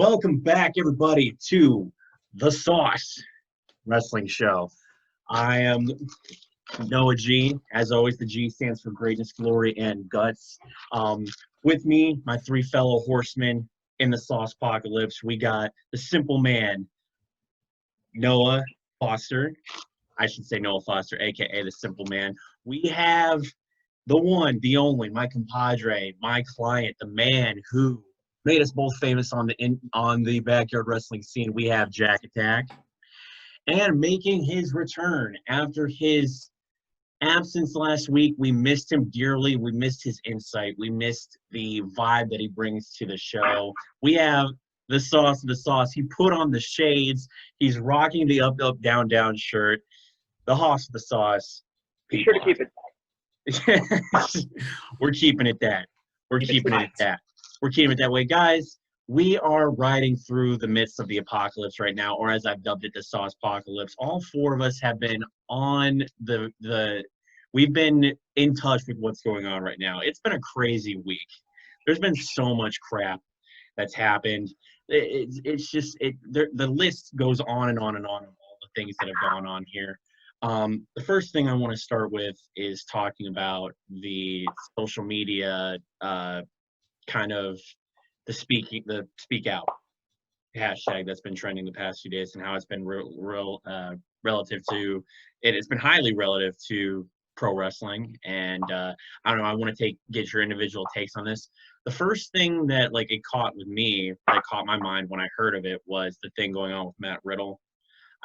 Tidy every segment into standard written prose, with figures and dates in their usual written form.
Welcome back, everybody, to the Sauce Wrestling Show. I am Noah G. As always, the G stands for greatness, glory, and guts. With me, my three fellow horsemen in the SaucePacolypse. We got the simple man, Noah Foster. I should say Noah Foster, a.k.a. the simple man. We have the one, the only, my compadre, my client, the man who made us both famous on the backyard wrestling scene. We have Jack Attack, and making his return after his absence last week. We missed him dearly. We missed his insight. We missed the vibe that he brings to the show. We have the sauce of the sauce. He put on the shades. He's rocking the up, up, down, down shirt. The hoss of the sauce. Be sure to keep it. We're keeping it that. We're keeping it that. We're keeping it that way. Guys, we are riding through the midst of the apocalypse right now, or as I've dubbed it, the SaucePacolypse. All four of us have been on we've been in touch with what's going on right now. It's been a crazy week. There's been so much crap that's happened. The list goes on and on and on of all the things that have gone on here. The first thing I want to start with is talking about the social media kind of the speak out hashtag that's been trending the past few days, and how it's been relative to it. It's been highly relative to pro wrestling, and I don't know. I want to get your individual takes on this. The first thing that it caught my mind when I heard of it was the thing going on with Matt Riddle.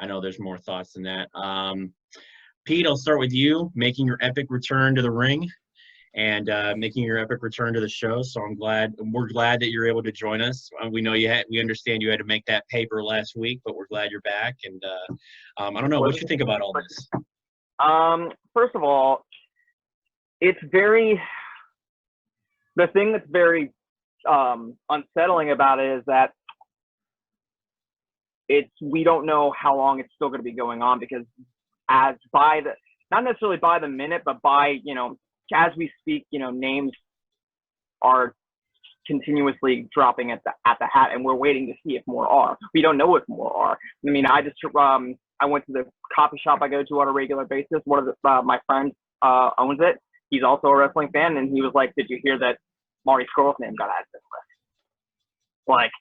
I know there's more thoughts than that. Pete, I'll start with you, making your epic return to the ring and making your epic return to the show. So we're glad that you're able to join us. We know we understand you had to make that paper last week, but we're glad you're back. And I don't know, what you think about all this? First of all, the thing that's very unsettling about it is that we don't know how long it's still going to be going on, because not necessarily by the minute, but by, as we speak, names are continuously dropping at the hat, and we're waiting to see if more are. We don't know if more are. I mean, I went to the coffee shop I go to on a regular basis. One of my friends owns it. He's also a wrestling fan, and he was like, "Did you hear that Marty Scurll's name got added to this list?"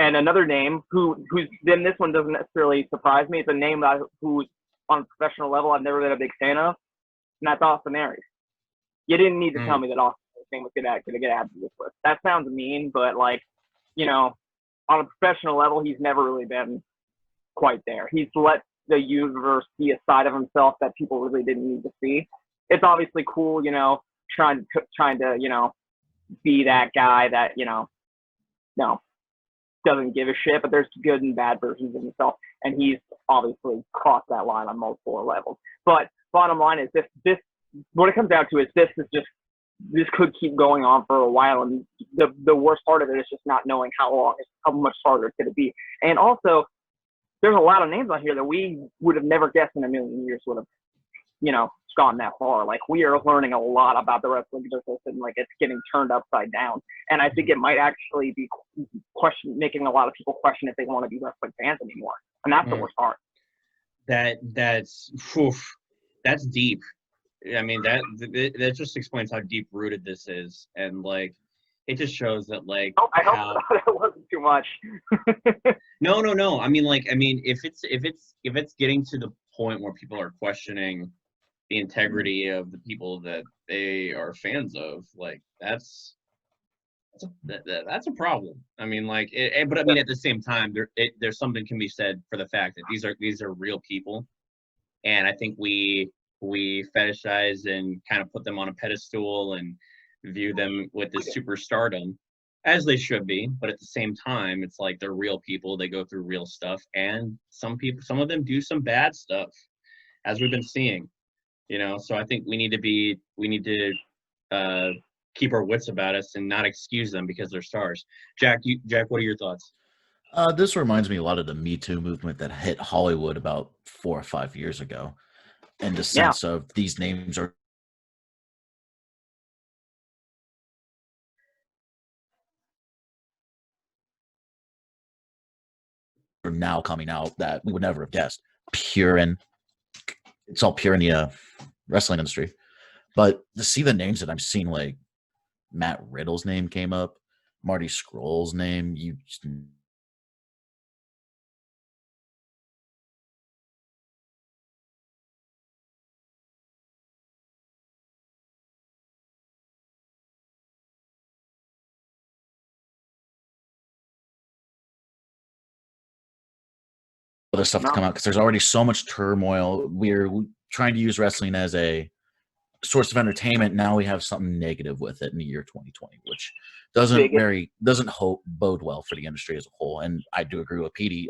And another name who's then, this one doesn't necessarily surprise me. It's a name who's on a professional level I've never been a big fan of, and that's Austin Aries. You didn't need to tell me that Austin Aries' name was going to get added to this list. That sounds mean, but on a professional level, he's never really been quite there. He's let the universe see a side of himself that people really didn't need to see. It's obviously cool, trying to be that guy that doesn't give a shit, but there's good and bad versions of himself, and he's obviously crossed that line on multiple levels. But bottom line is this what it comes down to is this could keep going on for a while, and the worst part of it is just not knowing how much farther it's going to be. And also, there's a lot of names on here that we would have never guessed in a million years would have gone that far. We are learning a lot about the wrestling business, and it's getting turned upside down. And I think it might actually be making a lot of people question if they want to be wrestling fans anymore. And that's the worst part. That's deep. I mean, that just explains how deep rooted this is, and it just shows that I hope that wasn't too much. No. I mean, if it's getting to the point where people are questioning the integrity of the people that they are fans of, that's a problem. I mean, but I mean, at the same time, there's something can be said for the fact that these are real people, and I think we fetishize and kind of put them on a pedestal and view them with this superstardom, as they should be. But at the same time, it's they're real people. They go through real stuff, and some of them do some bad stuff, as we've been seeing. So I think we need to keep our wits about us and not excuse them because they're stars. Jack, what are your thoughts? This reminds me a lot of the Me Too movement that hit Hollywood about 4 or 5 years ago, and the sense of these names are are now coming out that we would never have guessed. It's all pure in the wrestling industry. But to see the names that I'm seeing, like Matt Riddle's name came up, Marty Scurll's name, you just other stuff to come out because there's already so much turmoil. We're trying to use wrestling as a source of entertainment. Now we have something negative with it in the year 2020, which doesn't bode well for the industry as a whole. And I do agree with Petey.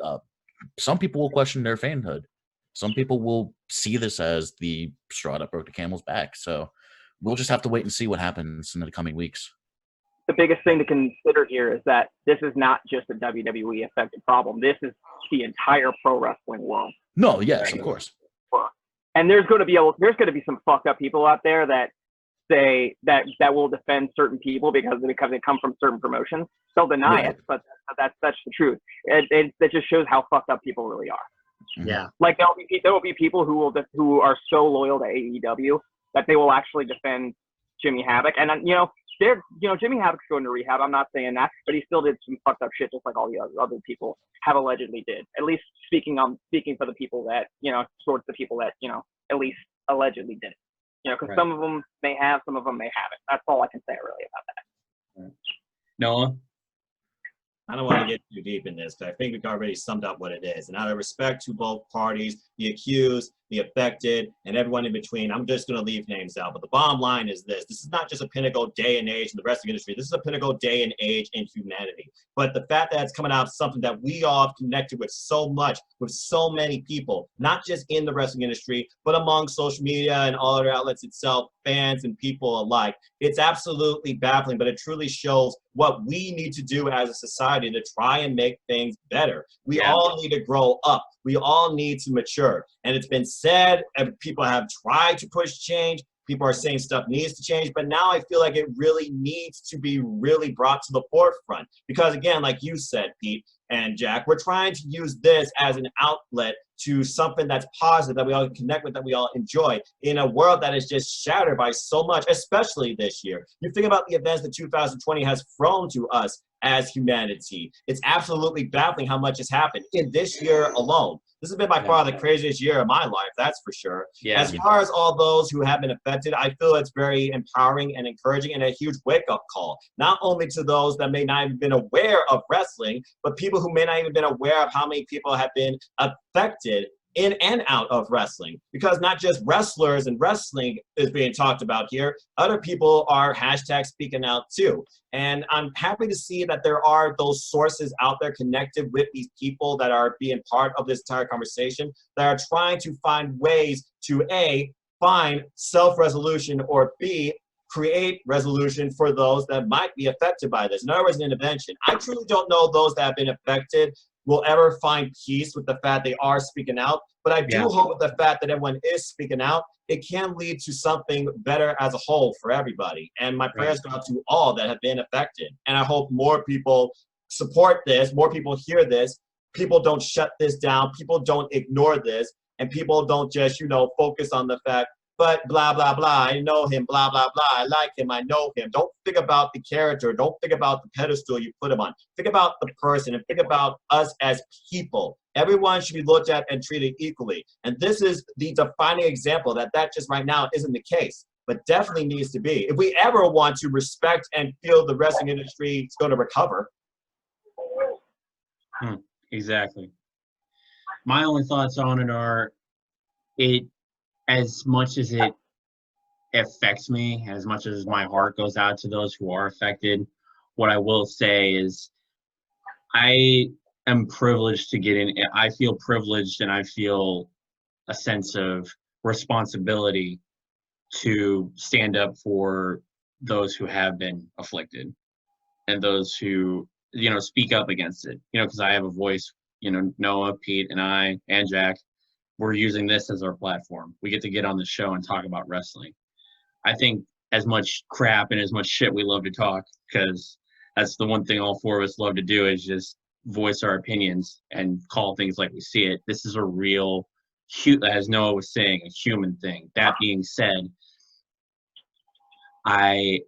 Some people will question their fanhood. Some people will see this as the straw that broke the camel's back. So we'll just have to wait and see what happens in the coming weeks. The biggest thing to consider here is that this is not just a WWE affected problem. This is the entire pro wrestling world. No, yes, of course. And there's going to be some fucked up people out there that say that will defend certain people because they come from certain promotions. They'll deny it, but that's the truth. It just shows how fucked up people really are. Yeah. Like there will be people who are so loyal to AEW that they will actually defend Jimmy Havoc. And Jimmy Havoc's going to rehab. I'm not saying that, but he still did some fucked up shit, just like all the other people have allegedly did. At least speaking for the people that towards the people that at least allegedly did it. Because some of them may have, some of them may haven't. That's all I can say really about that. Right. Noah. I don't want to get too deep in this, but I think we've already summed up what it is. And out of respect to both parties, the accused, the affected, and everyone in between, I'm just going to leave names out. But the bottom line is this. This is not just a pinnacle day and age in the wrestling industry. This is a pinnacle day and age in humanity. But the fact that it's coming out of something that we all have connected with so much, with so many people, not just in the wrestling industry, but among social media and all other outlets itself, fans and people alike. It's absolutely baffling, but it truly shows what we need to do as a society to try and make things better. We all need to grow up. We all need to mature. And it's been said, and people have tried to push change. People are saying stuff needs to change, but now I feel like it really needs to be really brought to the forefront. Because again, like you said, Pete and Jack, we're trying to use this as an outlet to something that's positive, that we all connect with, that we all enjoy, in a world that is just shattered by so much, especially this year. You think about the events that 2020 has thrown to us as humanity. It's absolutely baffling how much has happened in this year alone. This has been by far the craziest year of my life, that's for sure. Yeah. As far as all those who have been affected, I feel it's very empowering and encouraging and a huge wake-up call, not only to those that may not have been aware of wrestling, but people who may not even been aware of how many people have been affected in and out of wrestling. Because not just wrestlers and wrestling is being talked about here, other people are hashtag speaking out too. And I'm happy to see that there are those sources out there connected with these people that are being part of this entire conversation, that are trying to find ways to A, find self-resolution, or B, create resolution for those that might be affected by this. In other words, an intervention. I truly don't know those that have been affected will ever find peace with the fact they are speaking out. But I do hope with the fact that everyone is speaking out, it can lead to something better as a whole for everybody. And my prayers go out to all that have been affected. And I hope more people support this, more people hear this, people don't shut this down, people don't ignore this, and people don't just, focus on the fact, but blah, blah, blah, I know him, blah, blah, blah, I like him, I know him. Don't think about the character. Don't think about the pedestal you put him on. Think about the person and think about us as people. Everyone should be looked at and treated equally. And this is the defining example that just right now isn't the case, but definitely needs to be. If we ever want to respect and feel the wrestling industry is going to recover. Exactly. My only thoughts on it are, as much as it affects me, as much as my heart goes out to those who are affected, what I will say is I am privileged to get in. I feel privileged and I feel a sense of responsibility to stand up for those who have been afflicted and those who, speak up against it, because I have a voice, Noah, Pete, and I, and Jack, we're using this as our platform. We get to get on the show and talk about wrestling. I think as much crap and as much shit we love to talk, because that's the one thing all four of us love to do, is just voice our opinions and call things like we see it. This is a real, as Noah was saying, a human thing. That being said, I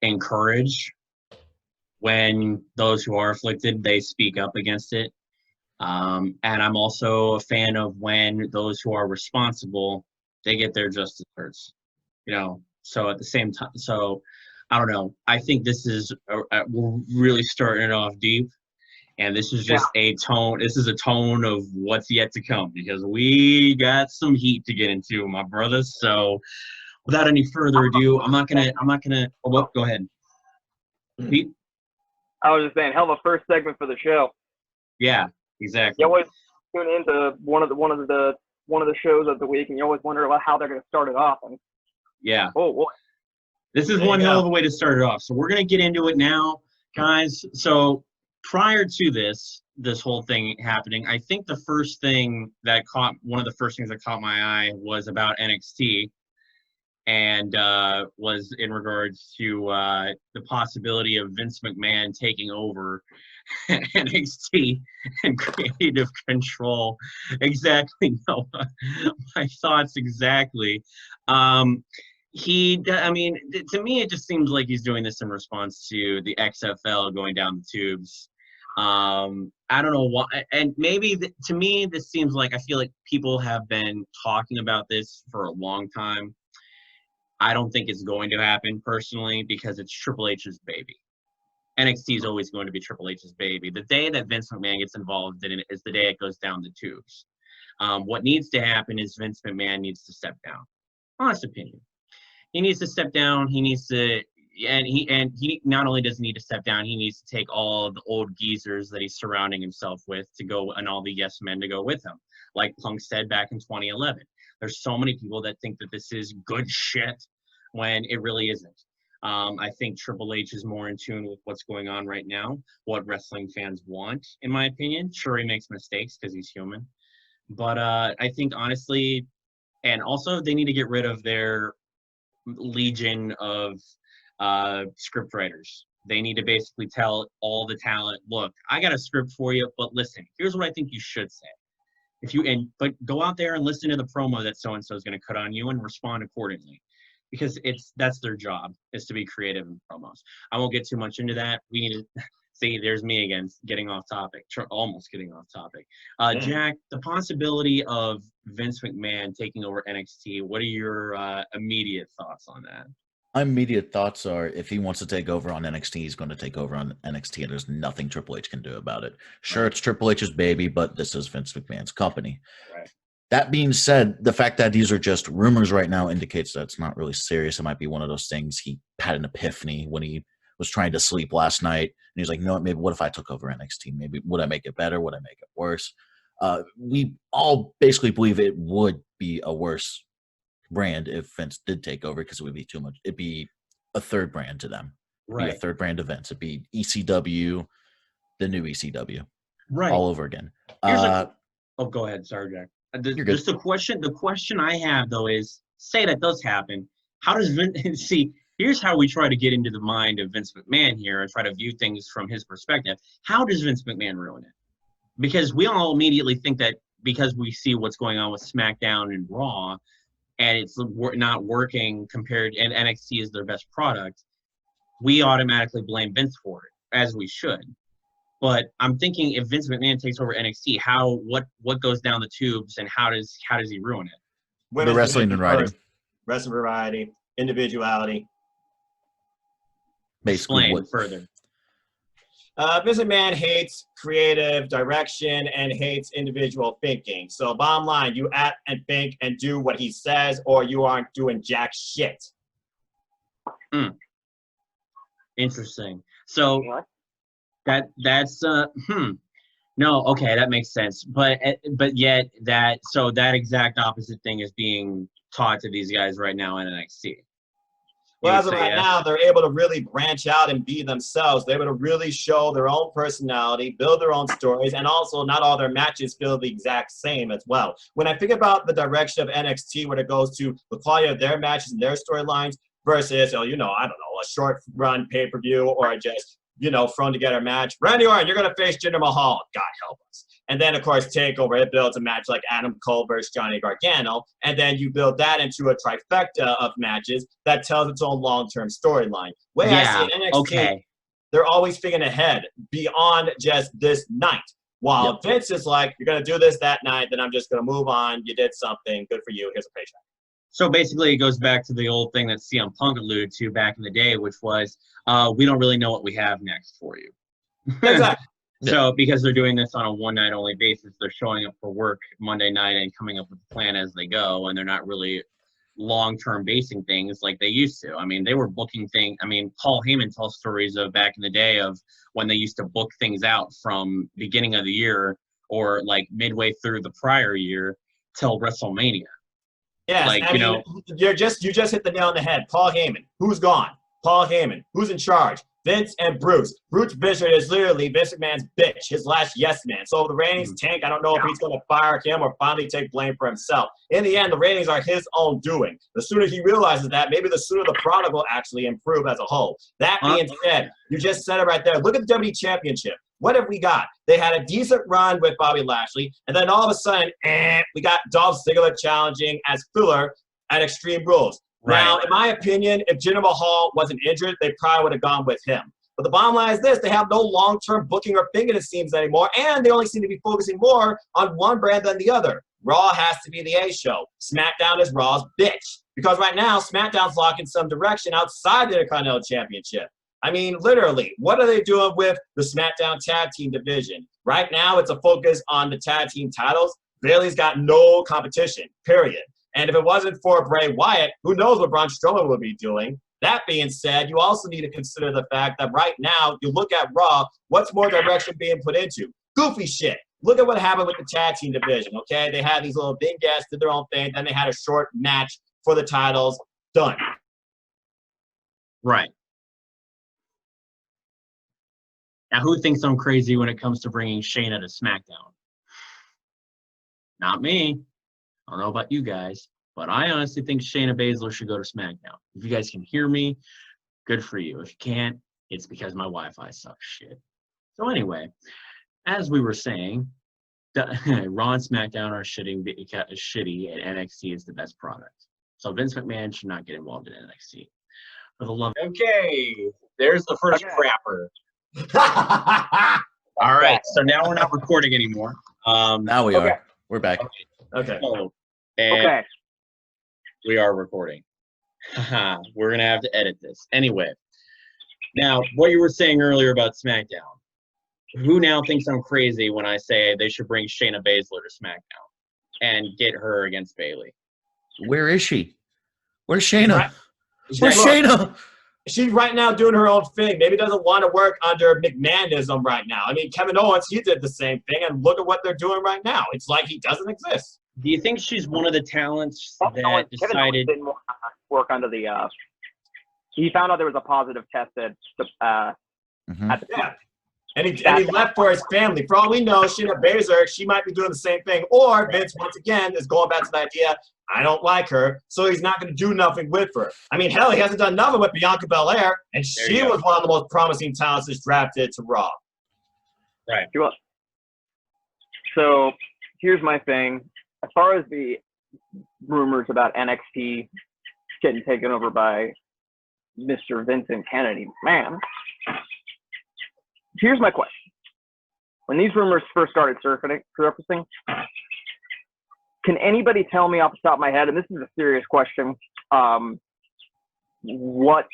encourage when those who are afflicted, they speak up against it. And I'm also a fan of when those who are responsible, they get their just desserts, so at the same time, so I don't know. I think this is, we're really starting it off deep, and this is just a tone. This is a tone of what's yet to come, because we got some heat to get into, my brothers. So without any further ado, I'm not gonna, oh, well, go ahead. Pete? I was just saying, hell of a first segment for the show. Yeah, exactly. You always tune into one of the shows of the week, and you always wonder about how they're going to start it off. And yeah. Oh boy. This is one hell of a way to start it off. So we're going to get into it now, guys. So prior to this whole thing happening, I think the first thing that one of the first things that caught my eye was about NXT, and was in regards to the possibility of Vince McMahon taking over NXT and creative control. Exactly. No, my thoughts exactly. To me, it just seems like he's doing this in response to the XFL going down the tubes. I don't know why, and maybe to me, this seems like, I feel like people have been talking about this for a long time. I don't think it's going to happen personally, because it's Triple H's baby. NXT is always going to be Triple H's baby. The day that Vince McMahon gets involved in it is the day it goes down the tubes. What needs to happen is Vince McMahon needs to step down. Honest opinion. He needs to step down. He needs to, and he not only does he need to step down, he needs to take all the old geezers that he's surrounding himself with to go, and all the yes men to go with him. Like Punk said back in 2011. There's so many people that think that this is good shit when it really isn't. I think Triple H is more in tune with what's going on right now, what wrestling fans want, in my opinion. Sure, he makes mistakes because he's human. But I think, honestly, and also they need to get rid of their legion of script writers. They need to basically tell all the talent, look, I got a script for you, but listen, here's what I think you should say. But go out there and listen to the promo that so-and-so is going to cut on you and respond accordingly, because that's their job, is to be creative in promos. I won't get too much into that. We need to see, there's me again, getting off topic, almost getting off topic. Jack, the possibility of Vince McMahon taking over NXT, what are your immediate thoughts on that? My immediate thoughts are, if he wants to take over on NXT, he's going to take over on NXT, and there's nothing Triple H can do about it. Sure, it's Triple H's baby, but this is Vince McMahon's company. Right. That being said, the fact that these are just rumors right now indicates that it's not really serious. It might be one of those things. He had an epiphany when he was trying to sleep last night, and he's like, no, maybe what if I took over NXT? Maybe would I make it better? Would I make it worse? We all basically believe it would be a worse brand if Vince did take over, because it would be too much. It'd be a third brand to them. Right. Be a third brand events. It'd be ECW, the new ECW, right, all over again. Oh, go ahead. Sorry, Jack. Just the question I have though is, say that does happen, how does Vince see? Here's how we try to get into the mind of Vince McMahon here and try to view things from his perspective. How does Vince McMahon ruin it? Because we all immediately think that because we see what's going on with SmackDown and Raw, and it's not working compared, and NXT is their best product, we automatically blame Vince for it, as we should. But I'm thinking, if Vince McMahon takes over NXT, what goes down the tubes, and how does he ruin it? The wrestling and writing. Wrestling variety, individuality. Basically, explain further. Vince McMahon hates creative direction and hates individual thinking. So bottom line, you act and think and do what he says, or you aren't doing jack shit. Interesting. So that's no, okay, that makes sense. But yet that exact opposite thing is being taught to these guys right now in NXT. Well, as of right now, they're able to really branch out and be themselves. They're able to really show their own personality, build their own stories, and also not all their matches feel the exact same as well. When I think about the direction of NXT, when it goes to the quality of their matches and their storylines versus, I don't know, a short run pay-per-view or just thrown together match. Randy Orton, you're going to face Jinder Mahal. God help us. And then, of course, TakeOver, it builds a match like Adam Cole versus Johnny Gargano. And then you build that into a trifecta of matches that tells its own long-term storyline. Way I see it, NXT, they're always thinking ahead beyond just this night. While Vince is like, you're going to do this that night, then I'm just going to move on. You did something. Good for you. Here's a paycheck. So basically, it goes back to the old thing that CM Punk alluded to back in the day, which was, we don't really know what we have next for you. Exactly. So because they're doing this on a one-night-only basis, they're showing up for work Monday night and coming up with a plan as they go, and they're not really long-term basing things like they used to. I mean, they were booking things. I mean, Paul Heyman tells stories of back in the day of when they used to book things out from beginning of the year or like midway through the prior year till WrestleMania. Yes, like, you just hit the nail on the head. Paul Heyman, who's gone? Paul Heyman, who's in charge? Vince and Bruce. Bruce Bishop is literally Vince McMahon's bitch, his last yes man. So if the ratings tank, I don't know if he's going to fire him or finally take blame for himself. In the end, the ratings are his own doing. The sooner he realizes that, maybe the sooner the product will actually improve as a whole. That being said, you just said it right there. Look at the WWE Championship. What have we got? They had a decent run with Bobby Lashley, and then all of a sudden, we got Dolph Ziggler challenging as filler at Extreme Rules. Right. Now, in my opinion, if Jinder Mahal wasn't injured, they probably would have gone with him. But the bottom line is this, they have no long-term booking or thinking, it seems, anymore, and they only seem to be focusing more on one brand than the other. Raw has to be the A show. SmackDown is Raw's bitch. Because right now, SmackDown's locking some direction outside the Intercontinental Championship. I mean, literally, what are they doing with the SmackDown Tag Team division? Right now, it's a focus on the tag team titles. Bayley's got no competition, period. And if it wasn't for Bray Wyatt, who knows what Braun Strowman would be doing? That being said, you also need to consider the fact that right now, you look at Raw, what's more direction being put into? Goofy shit. Look at what happened with the tag team division, okay? They had these little big guests, did their own thing, then they had a short match for the titles. Done. Right. Now, who thinks I'm crazy when it comes to bringing Shayna to SmackDown? Not me. I don't know about you guys, but I honestly think Shayna Baszler should go to SmackDown. If you guys can hear me, good for you. If you can't, it's because my Wi-Fi sucks shit. So anyway, as we were saying, Raw and SmackDown are shitty, and NXT is the best product. So Vince McMahon should not get involved in NXT. For the love. Okay, there's the first crapper. All right, so now we're not recording anymore. Now we are. We're back. Okay. And we are recording. We're going to have to edit this. Anyway, now, what you were saying earlier about SmackDown. Who now thinks I'm crazy when I say they should bring Shayna Baszler to SmackDown and get her against Bayley? Where is she? Where's Shayna? Right. Where's Shayna? She's right now doing her own thing. Maybe doesn't want to work under McMahonism right now. I mean, Kevin Owens, he did the same thing, and look at what they're doing right now. It's like he doesn't exist. Do you think she's one of the talents that Kevin Owens decided didn't want to work under the he found out there was a positive test at the Yeah. And he left for his family. For all we know, Shayna Baszler, she might be doing the same thing. Or Vince, once again, is going back to the idea, I don't like her, so he's not going to do nothing with her. I mean, hell, he hasn't done nothing with Bianca Belair, and she was one of the most promising talents that's drafted to Raw. Right. She was. So here's my thing. As far as the rumors about NXT getting taken over by Mr. Vincent Kennedy, man, here's my question. When these rumors first started surfacing, can anybody tell me off the top of my head, and this is a serious question, what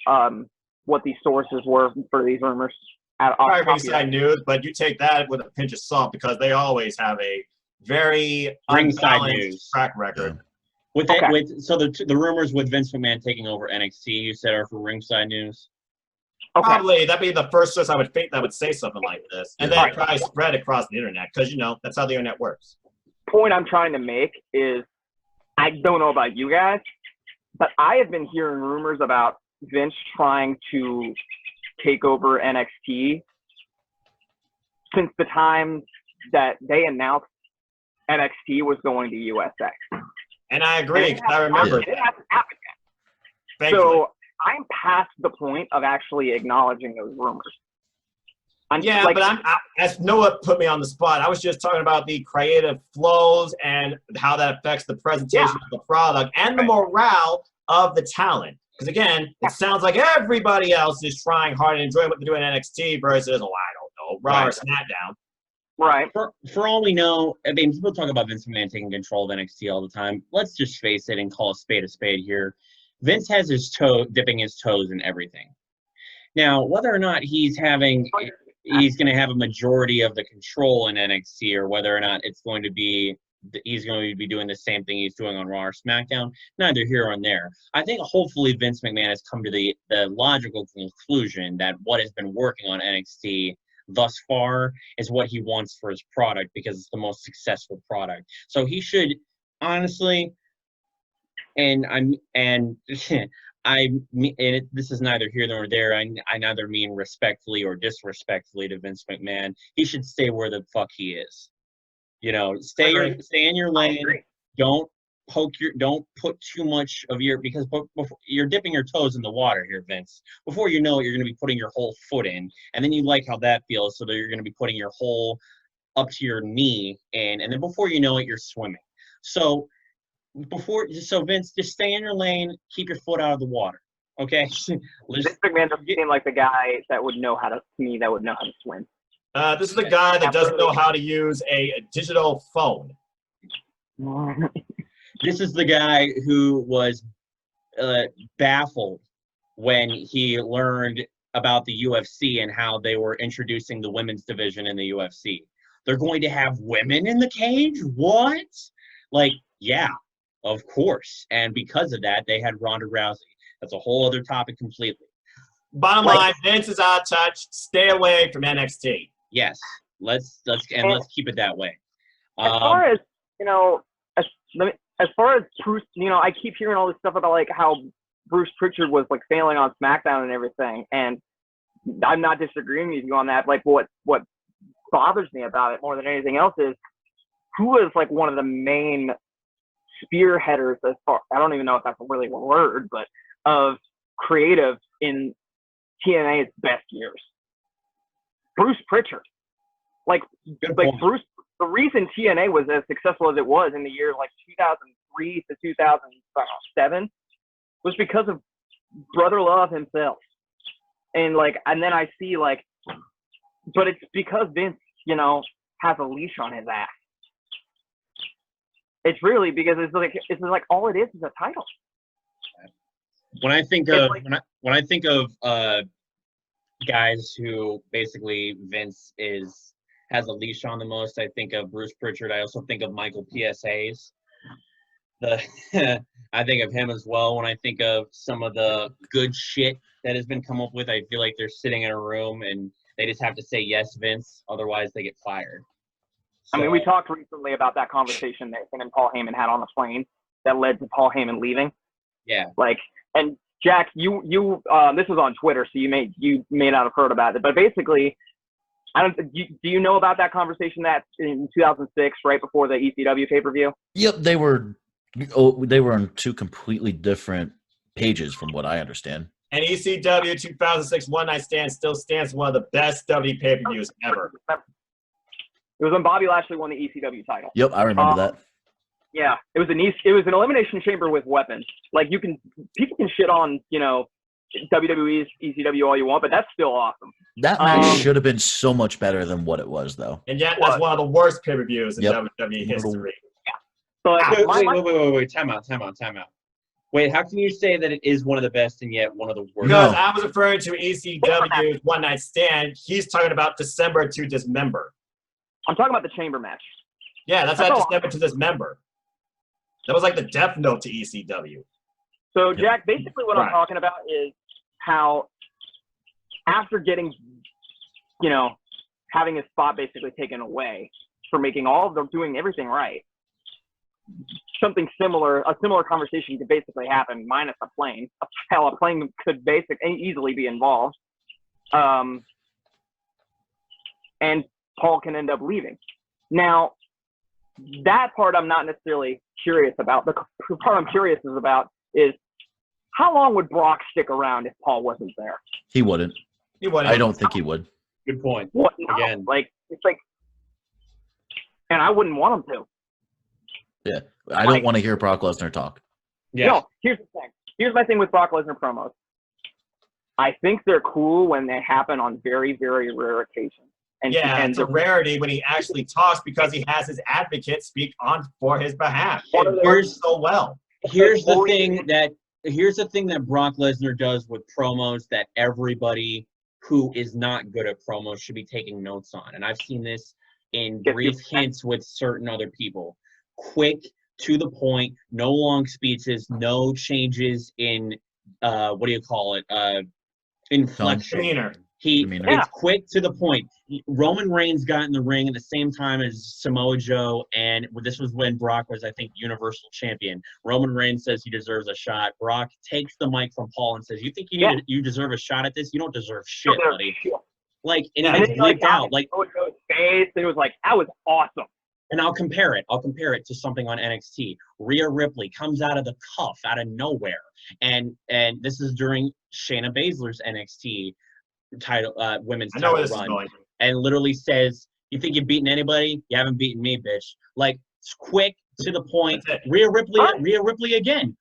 the sources were for these rumors? Probably Ringside News, but you take that with a pinch of salt because they always have a very unbalanced track record. With so the rumors with Vince McMahon taking over NXT, you said, are for Ringside News? Okay. Probably that'd be the first source I would think that would say something like this, and then probably spread across the internet because that's how the internet works. Point I'm trying to make is, I don't know about you guys, but I have been hearing rumors about Vince trying to take over NXT since the time that they announced NXT was going to USX. And I agree. I remember. It hasn't happened yet. So I'm past the point of actually acknowledging those rumors. Yeah, but as Noah put me on the spot, I was just talking about the creative flows and how that affects the presentation of the product and the morale of the talent. Because again, it sounds like everybody else is trying hard and enjoying what they're doing in NXT versus, I don't know, Raw or SmackDown. Right. For all we know, I mean, people talk about Vince McMahon taking control of NXT all the time. Let's just face it and call a spade here. Vince has his dipping his toes in everything. Now, whether or not he's going to have a majority of the control in NXT, or whether or not he's going to be doing the same thing he's doing on Raw or SmackDown, neither here nor there. I think hopefully Vince McMahon has come to the logical conclusion that what has been working on NXT thus far is what he wants for his product, because it's the most successful product. So he should honestly, and this is neither here nor there. I neither mean respectfully or disrespectfully to Vince McMahon. He should stay where the fuck he is. You know, stay in your lane. Don't put too much of because before, you're dipping your toes in the water here, Vince. Before you know it, you're going to be putting your whole foot in, and then you like how that feels, so that you're going to be putting your whole up to your knee in, and then before you know it, you're swimming. So Vince, just stay in your lane, keep your foot out of the water, okay? Vince McMahon doesn't seem like the guy that would know how to swim. This is the guy that doesn't know how to use a digital phone. This is the guy who was baffled when he learned about the UFC and how they were introducing the women's division in the UFC. They're going to have women in the cage? What? Like, yeah, of course. And because of that, they had Ronda Rousey. That's a whole other topic completely. Bottom line, Vince is out of touch. Stay away from NXT. Yes, let's keep it that way. As far as as far as Bruce, I keep hearing all this stuff about like how Bruce Pritchard was like failing on SmackDown and everything, and I'm not disagreeing with you on that. Like what bothers me about it more than anything else is who was like one of the main spearheaders as far, I don't even know if that's really a word, but of creative in TNA's best years. Bruce Pritchard. Like Bruce, the reason TNA was as successful as it was in the year like 2003 to 2007 was because of Brother Love himself. And then I see but it's because Vince, has a leash on his ass. It's really because it's like all it is a title. When I think of guys who basically Vince has a leash on the most, I think of Bruce Pritchard. I also think of Michael P.S. Hayes. I think of him as well. When I think of some of the good shit that has been come up with, I feel like they're sitting in a room and they just have to say yes, Vince, otherwise they get fired. So, I mean, we talked recently about that conversation that him and Paul Heyman had on the plane that led to Paul Heyman leaving. Yeah. And Jack, you this was on Twitter, so you may not have heard about it, but basically, do you know about that conversation that in 2006, right before the ECW pay-per-view? Yep, they were on two completely different pages from what I understand. And ECW 2006 One Night Stand still stands one of the best WWE pay-per-views ever. It was when Bobby Lashley won the ECW title. Yep, I remember that. Yeah, it was an elimination chamber with weapons. Like people can shit on WWE's ECW all you want, but that's still awesome. That match should have been so much better than what it was, though. And yet, that's one of the worst pay-per-views in WWE history. Yeah. But wait, time out. Wait, how can you say that it is one of the best and yet one of the worst? Because I was referring to ECW's One Night Stand. He's talking about December to Dismember. I'm talking about the chamber match. Yeah, that's not December to Dismember. That was like the death note to ECW. So, Jack, basically what I'm talking about is how after getting, having his spot basically taken away for doing everything right, a similar conversation could basically happen minus a plane. A plane could easily be involved. And Paul can end up leaving. Now, that part I'm not necessarily curious about. The part I'm curious is how long would Brock stick around if Paul wasn't there? He wouldn't. I don't think he would. Good point. What? No. Again. Like, it's like, and I wouldn't want him to. Yeah, I don't want to hear Brock Lesnar talk. Yeah. No, here's the thing. Here's my thing with Brock Lesnar promos. I think they're cool when they happen on very, very rare occasions. And, Yeah, and it's a rarity when he actually talks because he has his advocate speak on for his behalf. It works so well. Here's the thing that Brock Lesnar does with promos that everybody who is not good at promos should be taking notes on. And I've seen this in brief hints with certain other people. Quick, to the point, no long speeches, no changes in what do you call it? Inflection. Demeanor. It's quick to the point. Roman Reigns got in the ring at the same time as Samoa Joe, and this was when Brock was, I think, Universal Champion. Roman Reigns says he deserves a shot. Brock takes the mic from Paul and says, "You think you deserve a shot at this? You don't deserve shit, buddy." Like, and it gets bleeped out. Like, it was like, that was awesome. And I'll compare it to something on NXT. Rhea Ripley comes out of the cuff, out of nowhere, and this is during Shayna Baszler's NXT title, women's title run, and literally says, "You think you've beaten anybody? You haven't beaten me, bitch." Like, it's quick, to the point. Rhea Ripley again.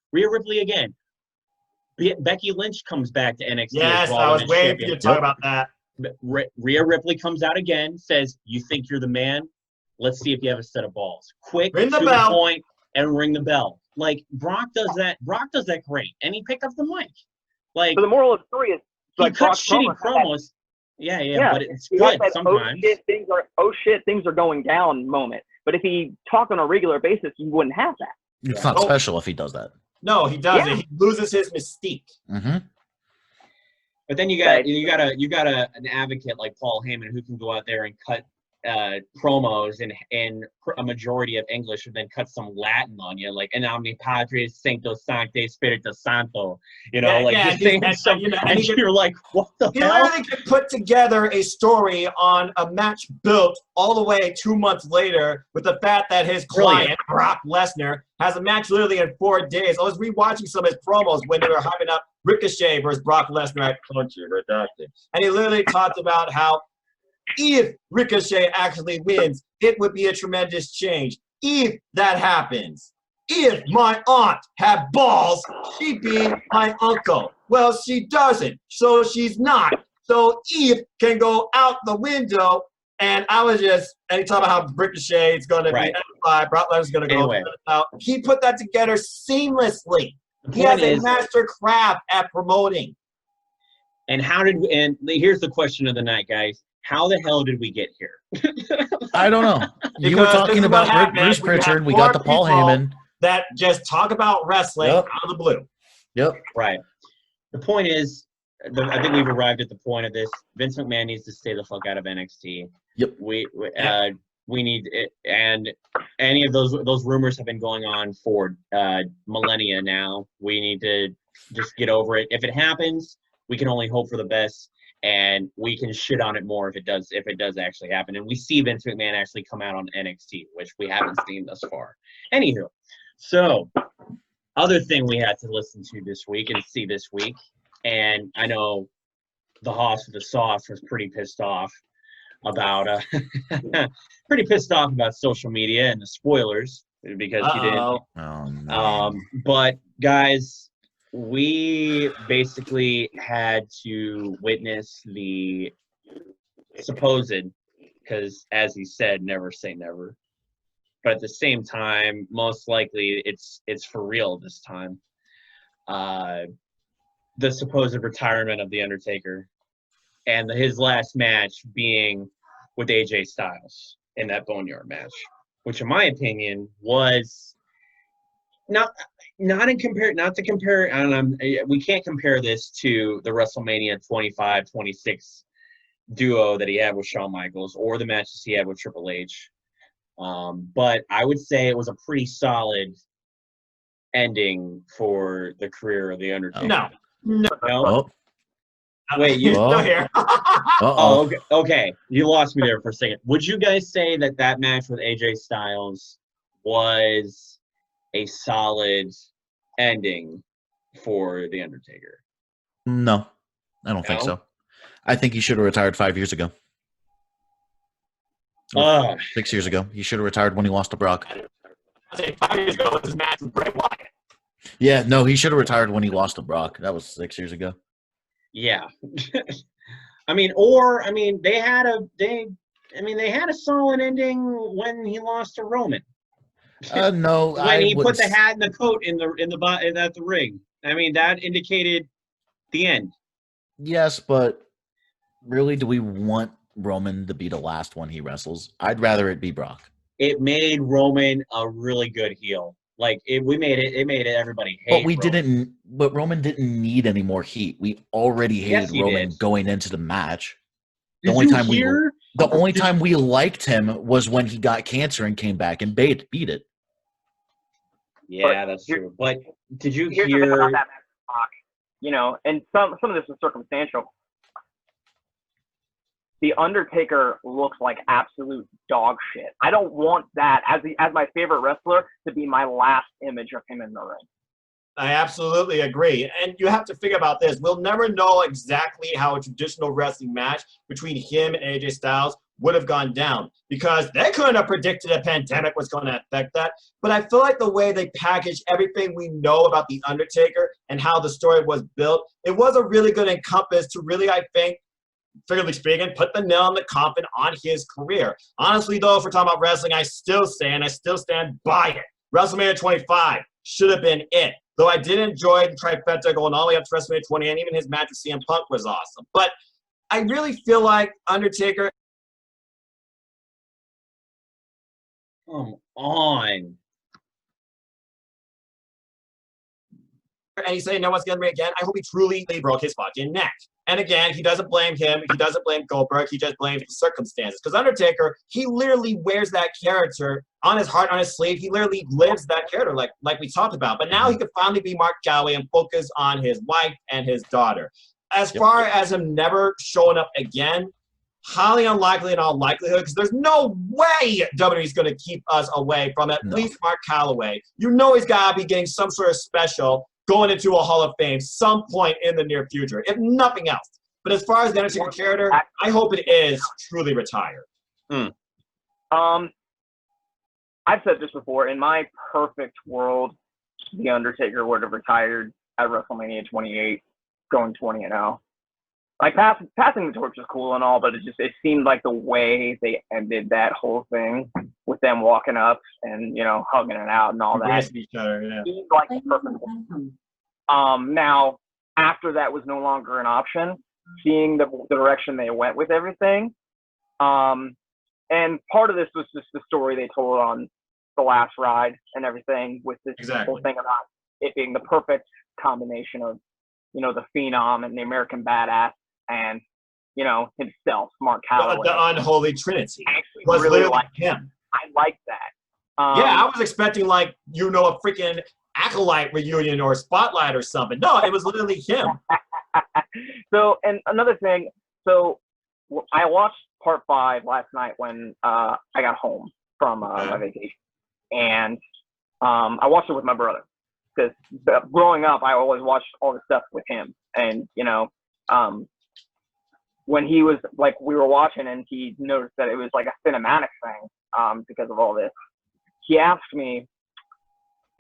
Becky Lynch comes back to NXT. Yes, I was waiting for you to talk about that. Rhea Ripley comes out again, says, "You think you're the man? Let's see if you have a set of balls." Quick, ring the to bell. The point, and ring the bell. Like, Brock does that. Brock does that great, and he picked up the mic. Like, so the moral of the story is, like, he cuts shitty promos. Yeah, but it's good sometimes. Oh shit, things are going down moment. But if he talked on a regular basis, you wouldn't have that. It's not special if he does that. No, he doesn't. He loses his mystique. Mm-hmm. But then you got an advocate like Paul Heyman who can go out there and cut promos in a majority of English, and then cut some Latin on you, like "En nomine Patris, Sancto Sancte, Spiritus Santo," just saying something, and you're like, what the hell? He literally could put together a story on a match built all the way 2 months later with the fact that his client, Brock Lesnar, has a match literally in 4 days. I was rewatching some of his promos when they were hyping up Ricochet versus Brock Lesnar at Country Redacted, and he literally talked about how if Ricochet actually wins, it would be a tremendous change. If that happens, if my aunt had balls, she'd be my uncle. Well, she doesn't, so she's not. So Eve can go out the window, and I was just, and he talked about how Ricochet is going to be F5, Brock Lesnar's going to go out. He put that together seamlessly. He has a master craft at promoting. And here's the question of the night, guys. How the hell did we get here? I don't know. You were talking about Bruce Pritchard. We got the Paul Heyman. That just talk about wrestling out of the blue. Yep. Right. The point is, I think we've arrived at the point of this. Vince McMahon needs to stay the fuck out of NXT. Yep. We need it, and any of those rumors have been going on for millennia now. We need to just get over it. If it happens, we can only hope for the best. And we can shit on it more if it does actually happen. And we see Vince McMahon actually come out on NXT, which we haven't seen thus far. Anywho, so other thing we had to listen to this week and see this week, and I know the Hoss with the sauce was pretty pissed off about social media and the spoilers because he didn't. Oh, no. But guys, we basically had to witness the supposed, because as he said, never say never. But at the same time, most likely it's for real this time. The supposed retirement of The Undertaker and his last match being with AJ Styles in that Boneyard match, which in my opinion was not to compare. We can't compare this to the WrestleMania 25-26 duo that he had with Shawn Michaels or the matches he had with Triple H. But I would say it was a pretty solid ending for the career of The Undertaker. No. Oh. Wait, you still here? Oh, okay. You lost me there for a second. Would you guys say that match with AJ Styles was a solid ending for The Undertaker? No, I don't think so. I think he should have retired 5 years ago. Ugh. 6 years ago. He should have retired when he lost to Brock. I say 5 years ago was his match with Bray Wyatt. Yeah, no, he should have retired when he lost to Brock. That was 6 years ago. Yeah. They had a solid ending when he lost to Roman. No, When he put the hat and the coat at the ring. I mean, that indicated the end. Yes, but really, do we want Roman to be the last one he wrestles? I'd rather it be Brock. It made Roman a really good heel. It made everybody hate. But Roman didn't need any more heat. We already hated Roman going into the match. The only time we liked him was when he got cancer and came back and beat it. Yeah, that's true. But did you Here's the thing hear? about that match, and some of this is circumstantial. The Undertaker looks like absolute dog shit. I don't want that as my favorite wrestler to be my last image of him in the ring. I absolutely agree. And you have to figure about this. We'll never know exactly how a traditional wrestling match between him and AJ Styles would have gone down because they couldn't have predicted a pandemic was going to affect that. But I feel like the way they packaged everything we know about The Undertaker and how the story was built, it was a really good encompass to really, I think, figuratively speaking, put the nail in the coffin on his career. Honestly, though, if we're talking about wrestling, I still stand by it. WrestleMania 25 should have been it. Though I did enjoy the trifecta going all the way up to WrestleMania 20, and even his match with CM Punk was awesome. But I really feel like Undertaker. Come on. And he's saying no one's going to be again. I hope he truly broke his fucking neck. And again, he doesn't blame him. He doesn't blame Goldberg. He just blames the circumstances. Because Undertaker, he literally wears that character on his heart, on his sleeve. He literally lives that character like we talked about. But now he could finally be Mark Calloway and focus on his wife and his daughter. As far as him never showing up again, highly unlikely in all likelihood, because there's no way WWE's going to keep us away from at least Mark Calloway. You know he's got to be getting some sort of special going into a Hall of Fame some point in the near future, if nothing else. But as far as the Undertaker character, I hope it is truly retired. I've said this before. In my perfect world, the Undertaker would have retired at WrestleMania 28, going 20-0. Like passing the torch is cool and all, but it seemed like the way they ended that whole thing with them walking up and hugging it out and all that. Each other, yeah. Seemed like the perfect. Now after that was no longer an option, seeing the direction they went with everything, and part of this was just the story they told on the last ride and everything with this whole thing about it being the perfect combination of the Phenom and the American Badass. And himself, Mark Calloway. The unholy trinity was really literally him. I like that. I was expecting a freaking Acolyte reunion or Spotlight or something. No, it was literally him. So, and another thing. So, I watched part 5 last night when I got home from my vacation, and I watched it with my brother because growing up, I always watched all the stuff with him, and when he was we were watching and he noticed that it was like a cinematic thing because of all this, he asked me,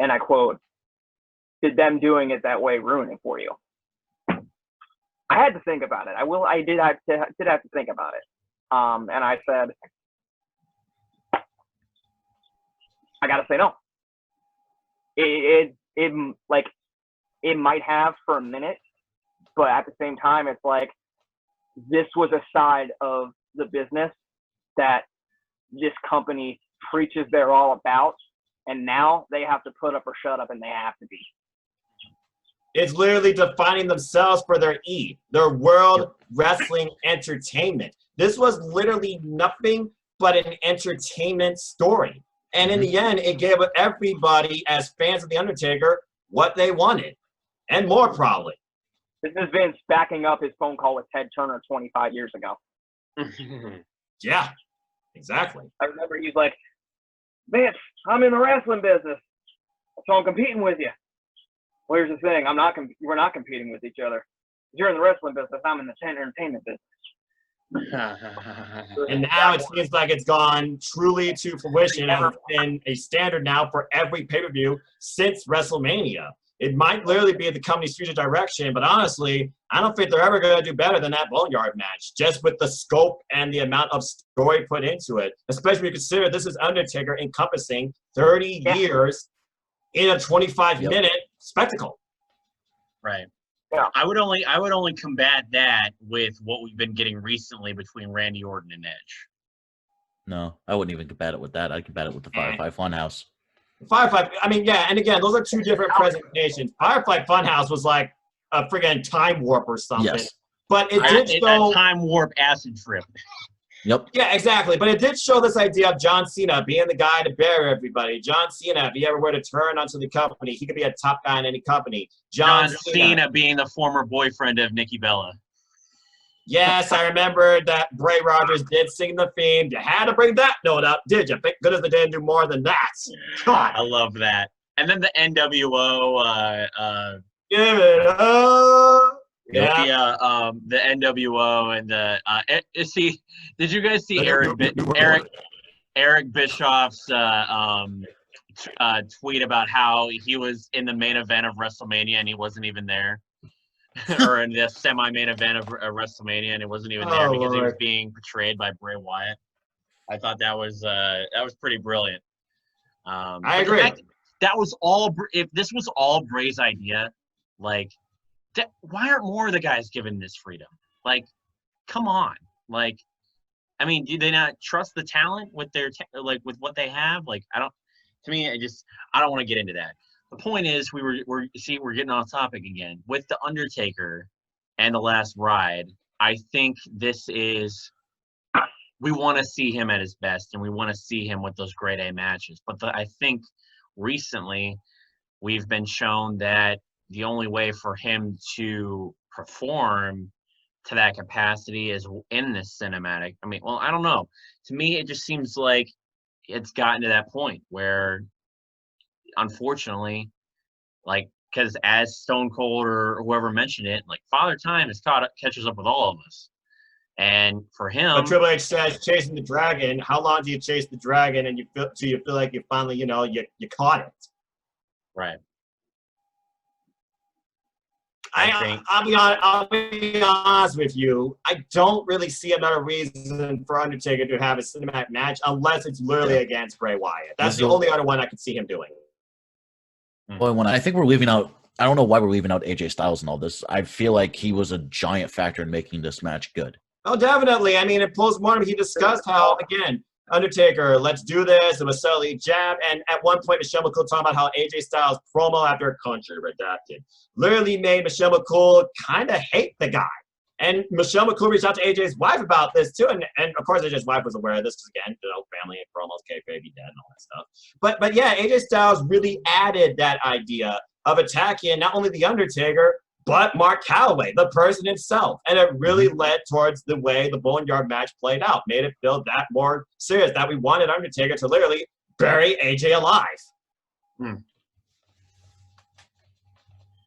and I quote, "Did them doing it that way ruin it for you?" I had to think about it. I did have to think about it. And I said, I gotta say no. It might have for a minute, but at the same time, it's like, this was a side of the business that this company preaches they're all about, and now they have to put up or shut up, and they have to be. It's literally defining themselves for their their world wrestling entertainment. This was literally nothing but an entertainment story. And in the end, it gave everybody, as fans of The Undertaker, what they wanted, and more probably. This is Vince backing up his phone call with Ted Turner 25 years ago. Yeah, exactly. I remember he's like, "Vince, I'm in the wrestling business, so I'm competing with you." Well, here's the thing: we're not competing with each other. You're in the wrestling business. I'm in the entertainment business. And now it seems like it's gone truly to fruition and it's been a standard now for every pay-per-view since WrestleMania. It might literally be the company's future direction, but honestly, I don't think they're ever going to do better than that Boneyard match, just with the scope and the amount of story put into it, especially when you consider this is Undertaker encompassing 30 years in a 25-minute spectacle. Right. Yeah. I would only combat that with what we've been getting recently between Randy Orton and Edge. No, I wouldn't even combat it with that. I'd combat it with the Firefly Funhouse. Firefly, I mean, yeah, and again, those are two different presentations. Firefly Funhouse was like a friggin' time warp or something. Yes. But it did show a time warp acid trip. Yep. Yeah, exactly. But it did show this idea of John Cena being the guy to bury everybody. John Cena, if he ever were to turn onto the company, he could be a top guy in any company. John Cena being the former boyfriend of Nikki Bella. Yes, I remember that Bray Rogers did sing the theme. You had to bring that note up, did you? Thank goodness they didn't do more than that. God. I love that. And then the NWO. Give it up. Yeah. The NWO and the did you guys see Eric Bischoff's tweet about how he was in the main event of WrestleMania and he wasn't even there? Or in the semi-main event of WrestleMania and it wasn't even there because he was being portrayed by Bray Wyatt. I thought that was pretty brilliant. I agree. That was all. If this was all Bray's idea, like, why aren't more of the guys given this freedom? Like, come on. Like, I mean, do they not trust the talent with their with what they have? Like, I don't. To me, I don't want to get into that. The point is, we're getting off topic again with the Undertaker and the Last Ride. I think we want to see him at his best, and we want to see him with those grade A matches. But I think recently we've been shown that the only way for him to perform to that capacity is in this cinematic. I mean, well, I don't know. To me, it just seems like it's gotten to that point where, unfortunately, like, because as Stone Cold or whoever mentioned it, like, Father Time catches up with all of us. And for him, but Triple H says chasing the dragon. How long do you chase the dragon and you feel like you finally, you caught it? Right. I'll be honest with you. I don't really see another reason for Undertaker to have a cinematic match unless it's literally against Bray Wyatt. That's the only other one I could see him doing. Well, I think we're leaving out. I don't know why we're leaving out AJ Styles and all this. I feel like he was a giant factor in making this match good. Oh, definitely. I mean, in postmortem, he discussed how, again, Undertaker, let's do this. It was subtly jab. And at one point, Michelle McCool talking about how AJ Styles' promo after Country Redacted literally made Michelle McCool kind of hate the guy. And Michelle McCool reached out to AJ's wife about this, too. And of course, AJ's wife was aware of this because, again, family and promos, kayfabe, dead and all that stuff. But yeah, AJ Styles really added that idea of attacking not only The Undertaker, but Mark Calloway, the person himself. And it really led towards the way the Boneyard match played out, made it feel that more serious, that we wanted Undertaker to literally bury AJ alive.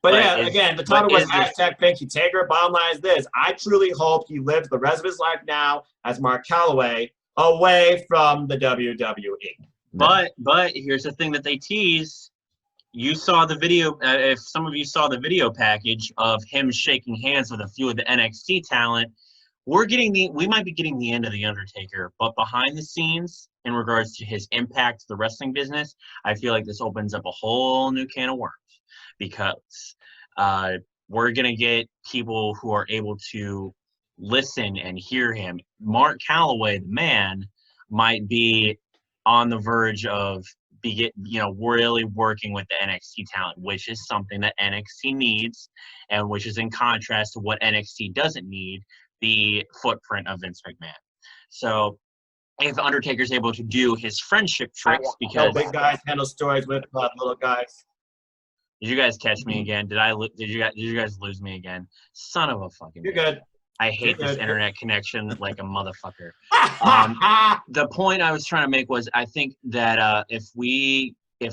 But yeah, again, the title was hashtag Thank You Taker. Bottom line is this. I truly hope he lives the rest of his life now as Mark Calloway away from the WWE. But here's the thing that they tease. You saw the video, if some of you saw the video package of him shaking hands with a few of the NXT talent, we might be getting the end of The Undertaker, but behind the scenes, in regards to his impact to the wrestling business, I feel like this opens up a whole new can of worms because we're going to get people who are able to listen and hear him. Mark Calloway, the man, might be on the verge of really working with the NXT talent, which is something that NXT needs, and which is in contrast to what NXT doesn't need, the footprint of Vince McMahon. So if Undertaker's able to do his friendship tricks, because big guys handle stories with little guys. Did you guys catch me again? Did you guys lose me again? Son of a fucking. You're good. I hate this internet connection like a motherfucker. The point I was trying to make was I think that if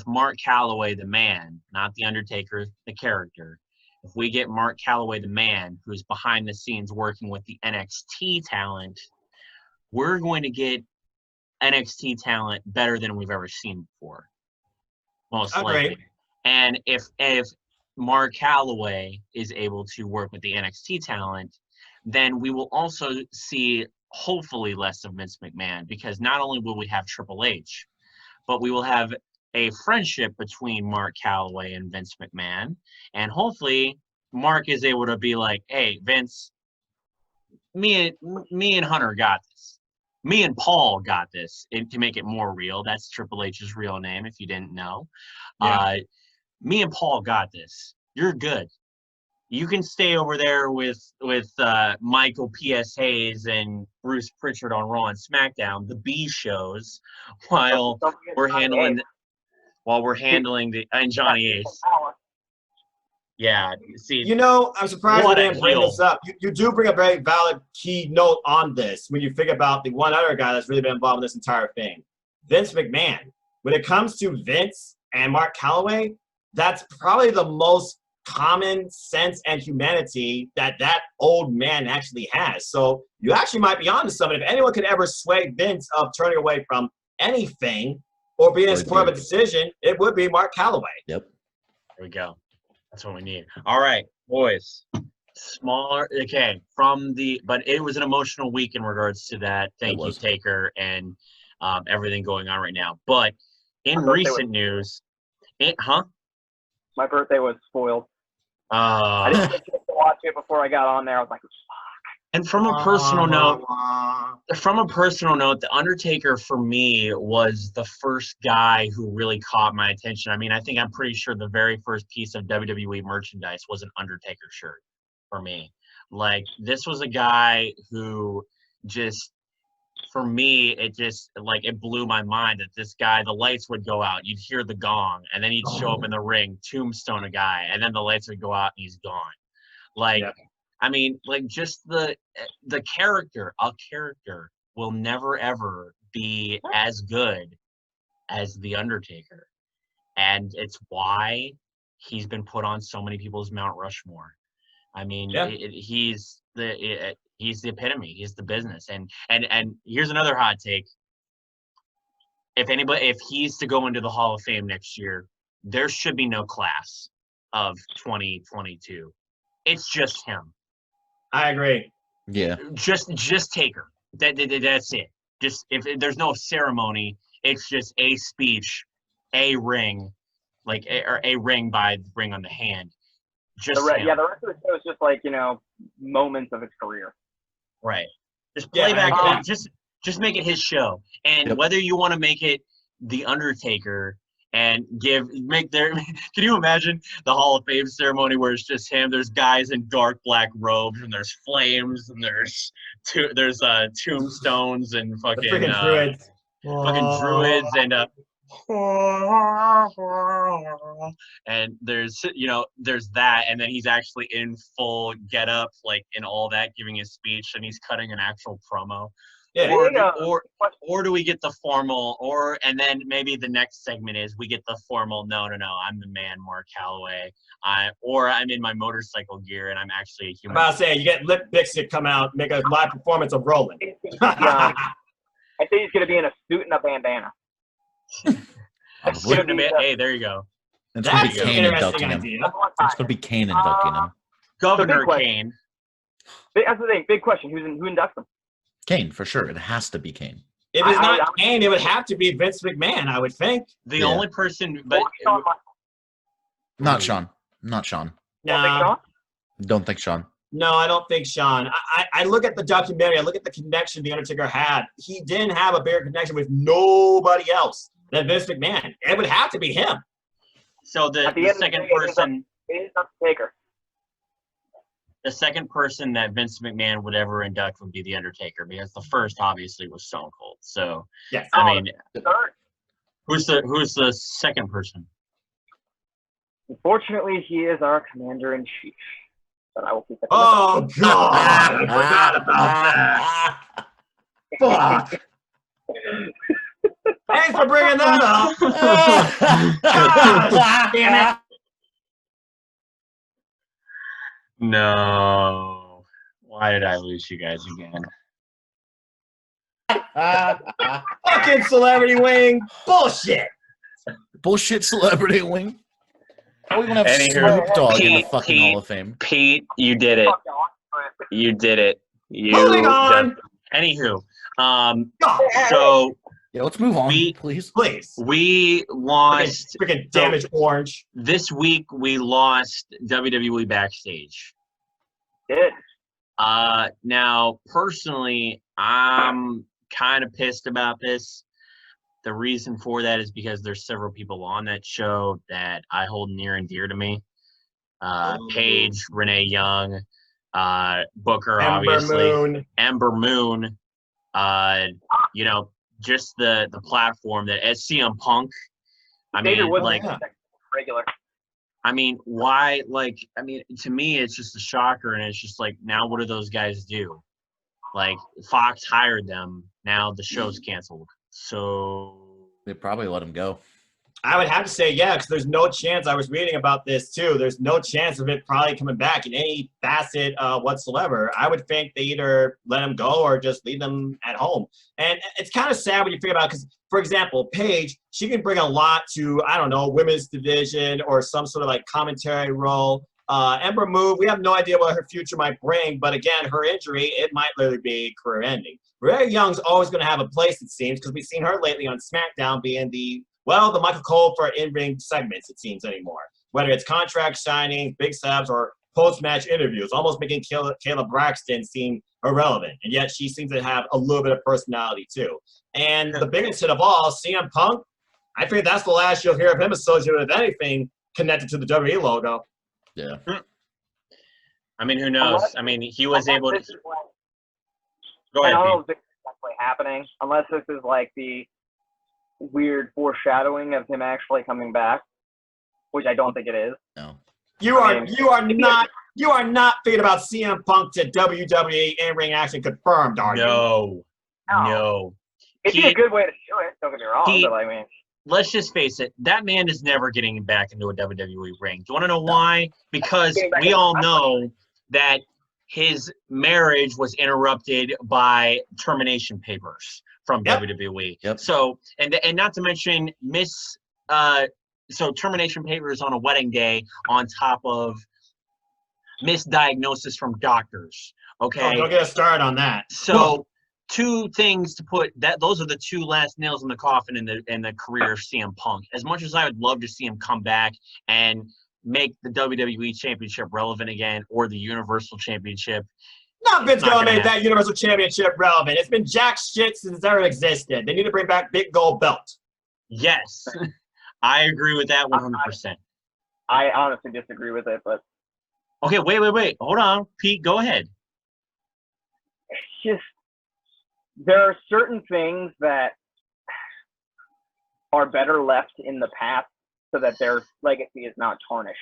Mark Calloway, the man, not The Undertaker, the character, if we get Mark Calloway, the man who's behind the scenes working with the NXT talent, we're going to get NXT talent better than we've ever seen before. Most likely. And if Mark Calloway is able to work with the NXT talent, then we will also see hopefully less of Vince McMahon, because not only will we have Triple H, but we will have a friendship between Mark Calloway and Vince McMahon. And hopefully Mark is able to be like, hey, Vince, me and Hunter got this. Me and Paul got this. And to make it more real, that's Triple H's real name, if you didn't know. Yeah. Me and Paul got this. You're good. You can stay over there with Michael P.S. Hayes and Bruce Pritchard on Raw and SmackDown, the B shows, while we're handling the and Johnny Ace. Yeah, see. You know, I'm surprised you didn't bring heel. this up. You do bring a very valid key note on this when you think about the one other guy that's really been involved in this entire thing, Vince McMahon. When it comes to Vince and Mark Calloway, that's probably the most common sense and humanity that old man actually has. So you actually might be onto something. If anyone could ever sway Vince of turning away from anything or being in support of a decision, it would be Mark Calloway. Yep. There we go. That's what we need. All right, boys. Smaller, okay. But it was an emotional week in regards to that. Thank you, Taker, and everything going on right now. But in recent news, my birthday was spoiled. I didn't get a chance to watch it before I got on there. I was like, fuck. And from a personal note, The Undertaker for me was the first guy who really caught my attention. I mean, I'm pretty sure the very first piece of WWE merchandise was an Undertaker shirt for me. Like, this was a guy who just, for me, it blew my mind that this guy, the lights would go out, you'd hear the gong, and then he'd show up in the ring, tombstone a guy, and then the lights would go out and he's gone. Like, yeah. I mean, like, just the character, a character will never, ever be as good as The Undertaker. And it's why he's been put on so many people's Mount Rushmore. I mean, he's the epitome. He's the business. And here's another hot take. If he's to go into the Hall of Fame next year, there should be no class of 2022. It's just him. I agree. Yeah. Just Taker. That's it. Just if there's no ceremony, it's just a speech, a ring, like a ring by the ring on the hand. Just the rest of the show is just like, moments of his career. Right. Just play back. Just make it his show. And whether you want to make it The Undertaker and can you imagine the Hall of Fame ceremony where it's just him? There's guys in dark black robes, and there's flames, and there's tombstones and fucking druids. Fucking druids and there's that, and then he's actually in full getup, like in all that, giving his speech, and he's cutting an actual promo. Yeah. Or do we get the formal, and then maybe the next segment is we get the formal, no, I'm the man, Mark Calloway. Or I'm in my motorcycle gear and I'm actually a human. I'm about to say, you get Lip Dixit come out, make a live performance of Rolling. I think he's going to be in a suit and a bandana. Hey, there you go. It's going to be Kane inducting him. It's going to be Kane inducting him. Governor Kane. That's the thing. Big question. Who inducts him? Kane, for sure. It has to be Kane. If it's not Kane, it would have to be Vince McMahon, I would think. The only person, but not Sean. Not Sean. No. Don't think Sean. No, I don't think Sean. I look at the documentary. I look at the connection The Undertaker had. He didn't have a bigger connection with nobody else than Vince McMahon. It would have to be him. So the second person. Taker. The second person that Vince McMahon would ever induct would be The Undertaker, because the first obviously was Stone Cold. So yes. I mean, who's the second person? Unfortunately, he is our commander-in-chief. But I will keep that. Oh God! I forgot about that. Fuck. Thanks for bringing that up. Gosh, damn it. No. Why did I lose you guys again? Fucking celebrity wing bullshit. Bullshit celebrity wing. Are we gonna have Anywho, Snoop Dogg in the Pete, fucking Hall of Fame? Pete, you did it. You did it. Moving on. Anywho, God, so Yeah, let's move on, We- please. please. we lost Freaking damaged orange. this week. We lost WWE backstage. Did. Now personally, I'm kind of pissed about this. The reason for that is because there's several people on that show that I hold near and dear to me. Paige, Renee Young, Booker, obviously, Ember Moon. You know, just the platform that as CM Punk. I mean, David was like, regular. I mean, why? Like, I mean, to me, it's just a shocker, and it's just like, now what do those guys do? Like, Fox hired them. Now the show's canceled. So They probably let him go. I would have to say, yeah, because there's no chance. I was reading about this too. There's no chance of it probably coming back in any facet whatsoever. I would think they either let him go or just leave them at home. And it's kind of sad when you think about it because, for example, Paige, she can bring a lot to, I don't know, women's division or some sort of like commentary role. Ember Moon, we have no idea what her future might bring, but again, her injury, it might literally be career-ending. Renee Young's always going to have a place, it seems, because we've seen her lately on SmackDown being the Michael Cole for in-ring segments, it seems, anymore. Whether it's contract signing, big subs, or post-match interviews, almost making Kayla Braxton seem irrelevant. And yet she seems to have a little bit of personality, too. And the biggest hit of all, CM Punk, I think that's the last you'll hear of him associated with anything connected to the WWE logo. Yeah. I mean, who knows? I mean, he was able to. Go I ahead, don't know Pete. if this is actually happening, unless this is like the weird foreshadowing of him actually coming back, which I don't think it is. No. You are not thinking about CM Punk to WWE in-ring action confirmed, are you? No. It'd be a good way to do it, don't get me wrong, Pete, but I mean, let's just face it, that man is never getting back into a WWE ring. Do you want to know why? Because we all know that his marriage was interrupted by termination papers from WWE. Yep. So, and not to mention so termination papers on a wedding day on top of misdiagnosis from doctors. Okay. Oh, don't get us started on that. So, two things to put that those are the two last nails in the coffin in the career of CM Punk. As much as I would love to see him come back and make the WWE Championship relevant again or the Universal Championship. Not Vince gonna make that Universal Championship relevant. It's been jack shit since it's ever existed. They need to bring back big gold belt. Yes. I agree with that 100%. I honestly disagree with it, but Okay, wait. Hold on. Pete, go ahead. it's just there are certain things that are better left in the past so that their legacy is not tarnished.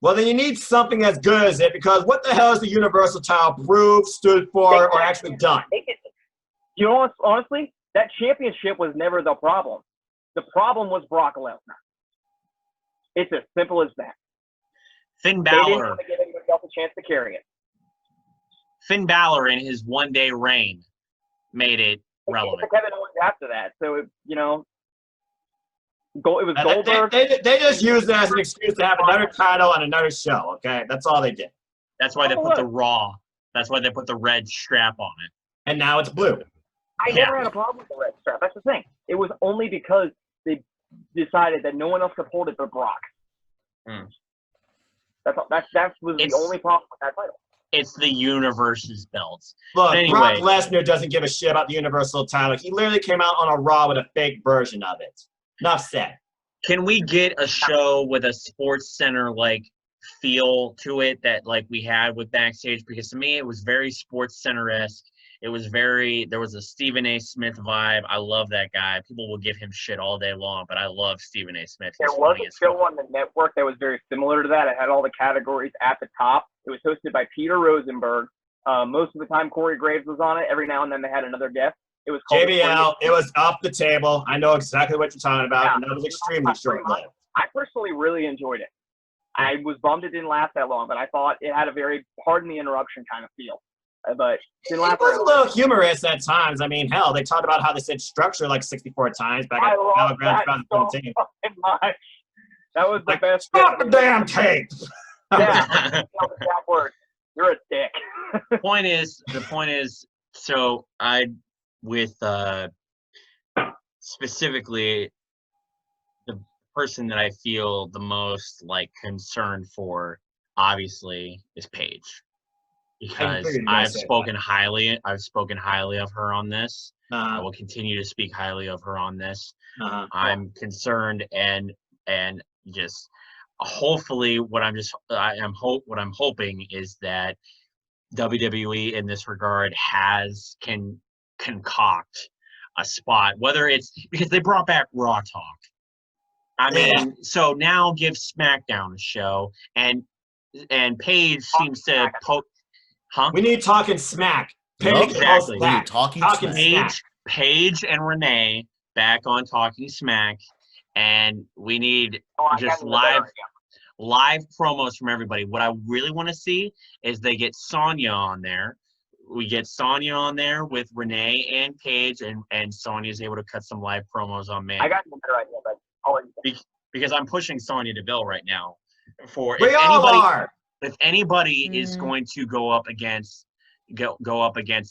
Well, then you need something as good as it because what the hell is the Universal title proved, stood for, or actually done? You know, honestly, that championship was never the problem. The problem was Brock Lesnar. It's as simple as that. Finn They didn't Balor. want to give anybody else a chance to carry it. Finn Balor in his one-day reign made it relevant. Kevin Owens after that, so it, you know, it was Goldberg. They just used it as an excuse to have another title on another show. Okay, that's all they did. That's why they put the Raw. That's why they put the red strap on it. And now it's blue. I never had a problem with the red strap. That's the thing. It was only because they decided that no one else could hold it but Brock. Hmm. That was the only problem with that title. It's the Universe's belts. Look, Anyway. Brock Lesnar doesn't give a shit about the Universal title. He literally came out on a Raw with a fake version of it. Enough said. Can we get a show with a Sports Center like feel to it that like we had with Backstage? Because to me it was very Sports Center-esque. It was there was a Stephen A. Smith vibe. I love that guy. People will give him shit all day long, but I love Stephen A. Smith. There was a show on the network that was very similar to that. It had all the categories at the top. It was hosted by Peter Rosenberg. Most of the time Corey Graves was on it. Every now and then they had another guest. It was called JBL. It was off the table. I know exactly what you're talking about, and that was extremely short-lived. I personally really enjoyed it. I was bummed it didn't last that long, but I thought it had a very pardon the interruption kind of feel. But it was a little humorous at times. I mean, hell, they talked about how they said structure like 64 times back at Battleground 2017. So much. That was the Like, best. stop the damn tape. Yeah, that word. You're a dick. The point is, so with specifically the person that I feel the most like concerned for, obviously, is Paige, because I've spoken highly of her on this. I will continue to speak highly of her on this. I'm concerned and just hopefully what I'm hoping is that WWE in this regard can concoct a spot, whether it's because they brought back Raw Talk. I mean, so now give SmackDown a show, and Paige seems to poke. Huh? We need Talking Smack. Paige, exactly. We need Talking Smack. Paige and Renee back on Talking Smack, and we need just live promos from everybody. What I really want to see is they get Sonya on there. We get Sonya on there with Renee and Paige, and Sonya's able to cut some live promos on Mandy. I got a better idea, but because I'm pushing Sonya Deville right now. If anybody is going to go up against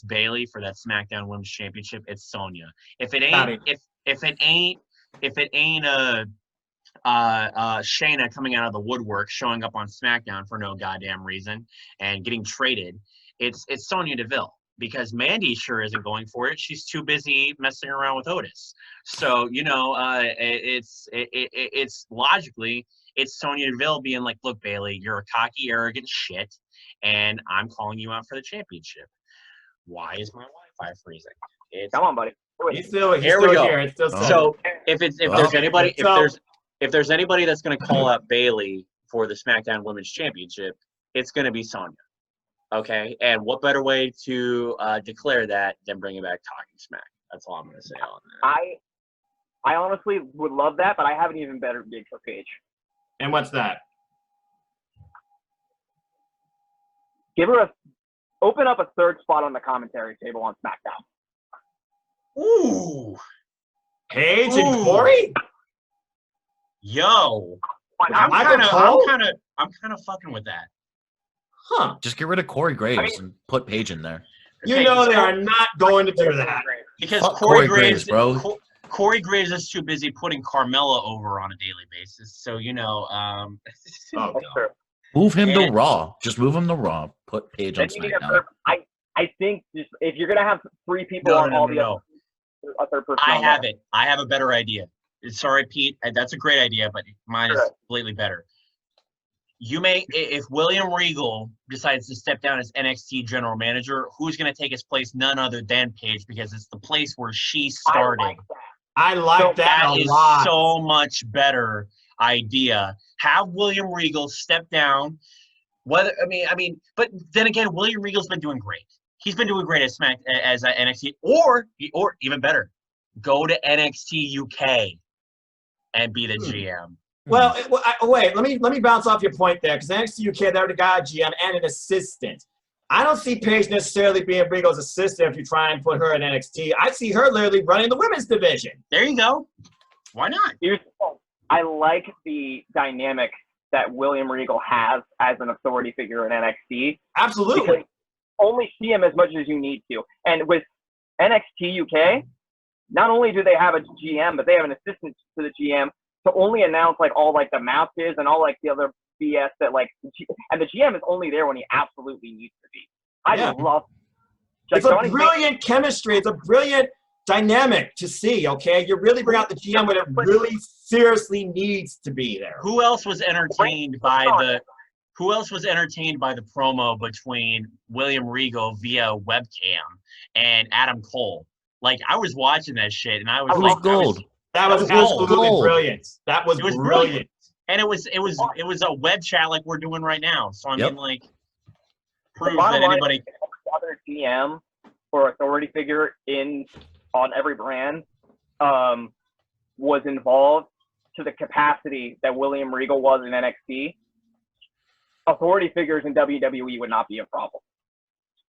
Bayley for that SmackDown Women's Championship, it's Sonya. If it ain't Shayna coming out of the woodwork, showing up on SmackDown for no goddamn reason and getting traded, it's Sonya Deville, because Mandy sure isn't going for it. She's too busy messing around with Otis. So it's logically it's Sonya Deville being like, "Look, Bayley, you're a cocky, arrogant shit, and I'm calling you out for the championship." Why is my Wi-Fi freezing? Come on, buddy. He's still here. We go. It's still so if there's anybody that's going to call out Bayley for the SmackDown Women's Championship, it's going to be Sonya. Okay, and what better way to declare that than bringing back Talking Smack? That's all I'm going to say on that. I honestly would love that, but I have an even better gig for Paige. And what's that? Open up a third spot on the commentary table on SmackDown. Ooh. Paige and Corey? Yo. I'm kind of fucking with that. Huh. Just get rid of Corey Graves and put Paige in there. You know they are not going to do that. Because Corey Graves, bro. Corey Graves is too busy putting Carmella over on a daily basis. So, Move him to Raw. Just move him to Raw. Put Paige on SmackDown. I think just if you're going to have three people on all the other, a third person. I have a better idea. Sorry, Pete. That's a great idea, but mine is completely better. If William Regal decides to step down as NXT general manager, who's going to take his place? None other than Paige, because it's the place where she started. I like that a lot. That is so much better idea. Have William Regal step down. But then again, William Regal's been doing great. He's been doing great as NXT, or even better, go to NXT UK and be the GM. Well, wait. Let me bounce off your point there, because NXT UK, they already got a GM and an assistant. I don't see Paige necessarily being Regal's assistant if you try and put her in NXT. I see her literally running the women's division. There you go. Why not? I like the dynamic that William Regal has as an authority figure in NXT. Absolutely. Because only see him as much as you need to. And with NXT UK, not only do they have a GM, but they have an assistant to the GM to only announce all the matches and all the other BS that and the GM is only there when he absolutely needs to be. I just love it's a brilliant chemistry. It's a brilliant dynamic to see, okay? You really bring out the GM when it really seriously needs to be there. Who else was entertained by the promo between William Regal via webcam and Adam Cole? I was watching that shit and I was like, gold. That was absolutely brilliant. That was brilliant. And it was a web chat like we're doing right now. So I mean, prove that anybody other GM or authority figure on every brand was involved to the capacity that William Regal was in NXT. authority figures in WWE would not be a problem.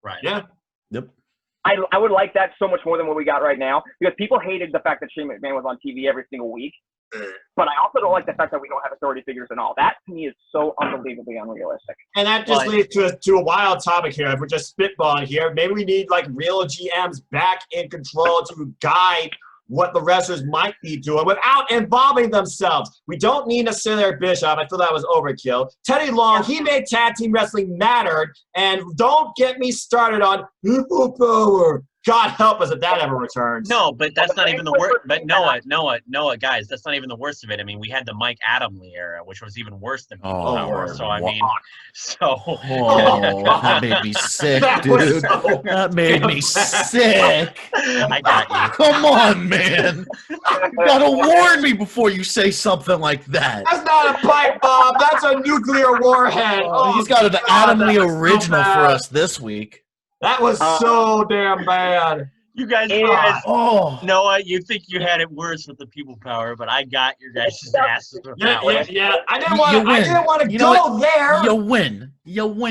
Right. Yeah. Yep. I would like that so much more than what we got right now, because people hated the fact that Shane McMahon was on TV every single week. But I also don't like the fact that we don't have authority figures and all. That to me is so unbelievably unrealistic. And that just leads to a wild topic here. If we're just spitballing here, maybe we need like real GMs back in control to guide what the wrestlers might be doing without involving themselves. We don't need necessarily Eric Bischoff. I feel that was overkill. Teddy Long, he made tag team wrestling mattered. And don't get me started on people power. God help us if that ever returns. No, but that's not even the worst. But Noah, guys, that's not even the worst of it. I mean, we had the Mike Adamle era, which was even worse than People Power. So I mean, that made me sick, dude. That made me sick. I got you. Come on, man. You gotta warn me before you say something like that. That's not a pipe bomb. That's a nuclear warhead. He's got an Adamle original for us this week. That was so damn bad. You guys, Noah, you think you had it worse with the People Power, but I got your guys' asses with that one. Yeah. I didn't want to go there. You win.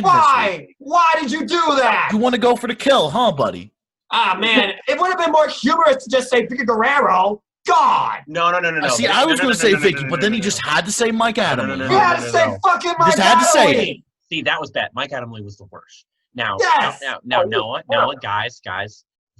Why? Why did you do that? You want to go for the kill, huh, buddy? Ah, man. It would have been more humorous to just say Vicky Guerrero. God. No. See, I was going to say Vicky, but then he just had to say Mike Adamle. You had to say fucking Mike Adamle. Just had to say it. See, that was bad. Mike Adamle was the worst. Now, Noah, guys,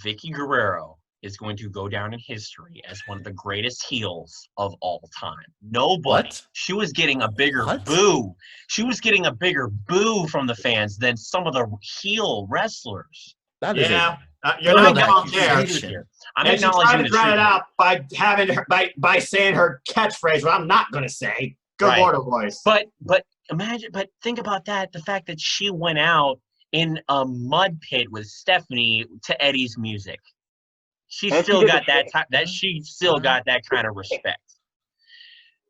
Vicky Guerrero is going to go down in history as one of the greatest heels of all time. Nobody. What? She was getting a bigger boo. She was getting a bigger boo from the fans than some of the heel wrestlers. That is you're not wrong there. I'm and she's trying to drown it out by having her by saying her catchphrase, what I'm not going to say. Good Lord, voice. But think about that. The fact that she went out in a mud pit with Stephanie to Eddie's music. She still got that kind of respect.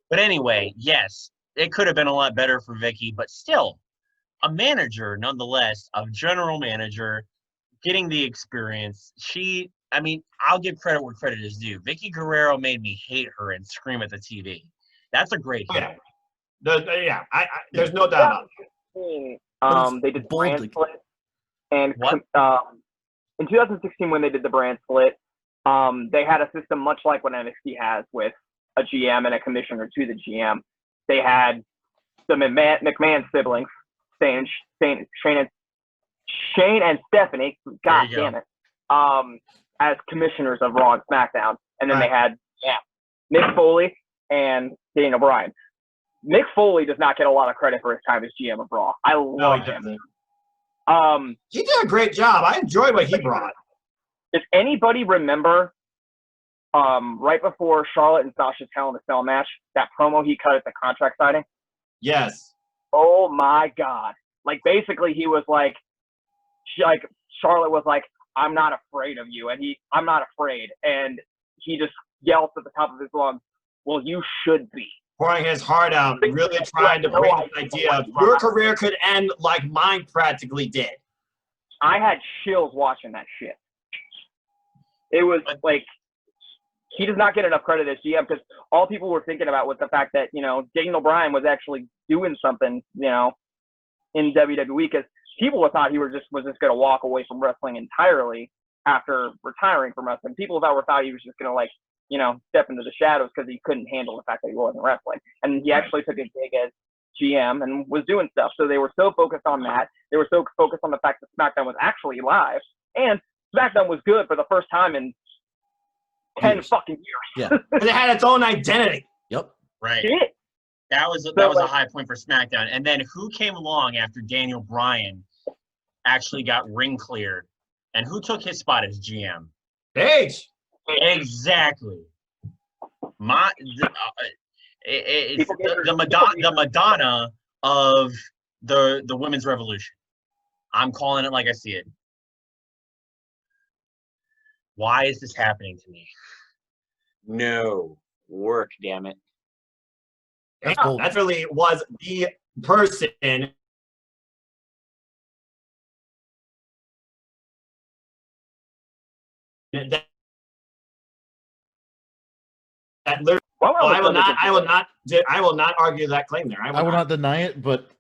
But anyway, yes, it could have been a lot better for Vicky, but still, a manager, nonetheless, a general manager, getting the experience. I'll give credit where credit is due. Vicky Guerrero made me hate her and scream at the TV. That's a great hit. There's no doubt about it. They did the brand split, and in 2016 when they did the brand split, they had a system much like what NXT has with a GM and a commissioner to the GM. They had the McMahon siblings, Shane and Stephanie, God damn it, as commissioners of Raw and SmackDown, and then they had Mick Foley and Daniel Bryan. Mick Foley does not get a lot of credit for his time as GM of Raw. I love him. He did a great job. I enjoyed what he brought. Does anybody remember right before Charlotte and Sasha's Hell in a Cell match, that promo he cut at the contract signing? Yes. Oh my God. Like basically he was like Charlotte was like, I'm not afraid of you. And I'm not afraid. And he just yells at the top of his lungs, well, you should be. Pouring his heart out, really trying to bring this idea of your career could end like mine practically did. I had chills watching that shit. It was like, he does not get enough credit as GM because all people were thinking about was the fact that, Daniel Bryan was actually doing something, in WWE, because people thought he was just going to walk away from wrestling entirely after retiring from wrestling. People thought he was just going to step into the shadows because he couldn't handle the fact that he wasn't wrestling. And he actually took a gig as GM and was doing stuff. So they were so focused on that. They were so focused on the fact that SmackDown was actually live. And SmackDown was good for the first time in 10 fucking years. Yeah. And it had its own identity. Yep. Right. That was a high point for SmackDown. And then who came along after Daniel Bryan actually got ring cleared? And who took his spot as GM? Paige. Exactly. The Madonna of the women's revolution. I'm calling it like I see it. Why is this happening to me? No work, damn it. Yeah, that really was the person that I will not argue that claim there. I will not deny it, but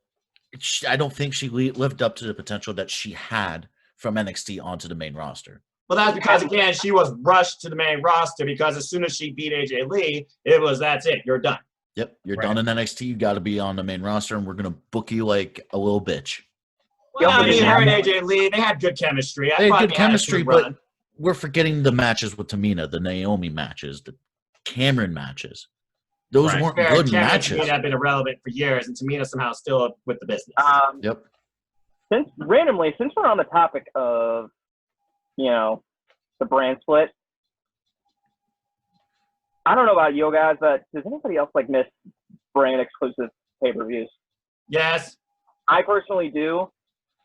I don't think she lived up to the potential that she had from NXT onto the main roster. Well, that's because, again, she was rushed to the main roster because as soon as she beat AJ Lee, that's it. You're done. Yep, you're done in NXT. You got to be on the main roster, and we're going to book you like a little bitch. Well, I mean, her and AJ Lee, they had good chemistry. They had good chemistry, but we're forgetting the matches with Tamina, the Naomi matches, the Cameron matches. Those weren't good matches. Tamina had been irrelevant for years, and Tamina somehow still with the business. Yep. Since we're on the topic of, the brand split, I don't know about you guys, but does anybody else miss brand exclusive pay-per-views? Yes. I personally do,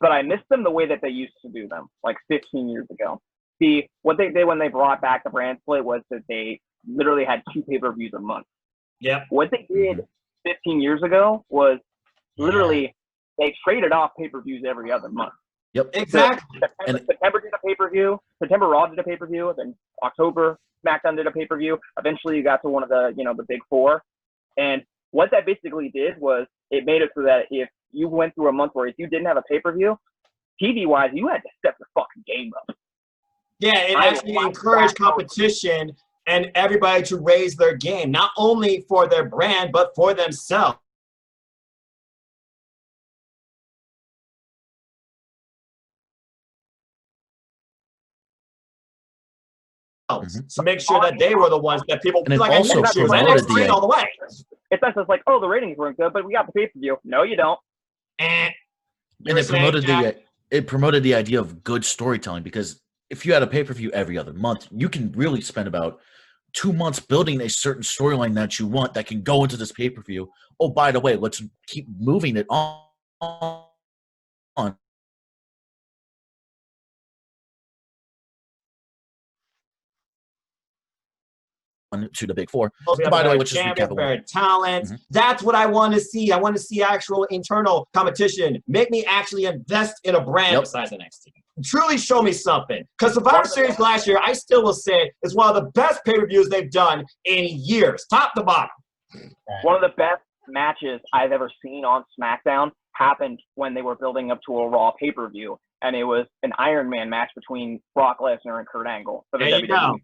but I miss them the way that they used to do them, 15 years ago. See, what they did when they brought back the brand split was that they literally had 2 pay-per-views a month. Yep. What they did 15 years ago was literally they traded off pay-per-views every other month. Yep. Exactly. September did a pay-per-view. September Raw did a pay-per-view. Then October SmackDown did a pay-per-view. Eventually, you got to one of the the big 4. And what that basically did was it made it so that if you went through a month where if you didn't have a pay-per-view, TV-wise, you had to step the fucking game up. Yeah, it actually encouraged competition and everybody to raise their game, not only for their brand, but for themselves. To make sure that they were the ones that people and it also promoted the all the way. It's not just the ratings weren't good, but we got the pay-per-view. No, you don't. And it promoted the idea of good storytelling, because if you had a pay-per-view every other month, you can really spend about 2 months building a certain storyline that you want that can go into this pay-per-view. Oh, by the way, let's keep moving it on to the big 4. By the way, let's just recap talent. That's what I want to see. I want to see actual internal competition. Make me actually invest in a brand besides NXT. Truly show me something. Because Survivor Series last year, I still will say, is one of the best pay-per-views they've done in years, top to bottom. One of the best matches I've ever seen on SmackDown happened when they were building up to a Raw pay-per-view, and it was an Iron Man match between Brock Lesnar and Kurt Angle for the WWE title.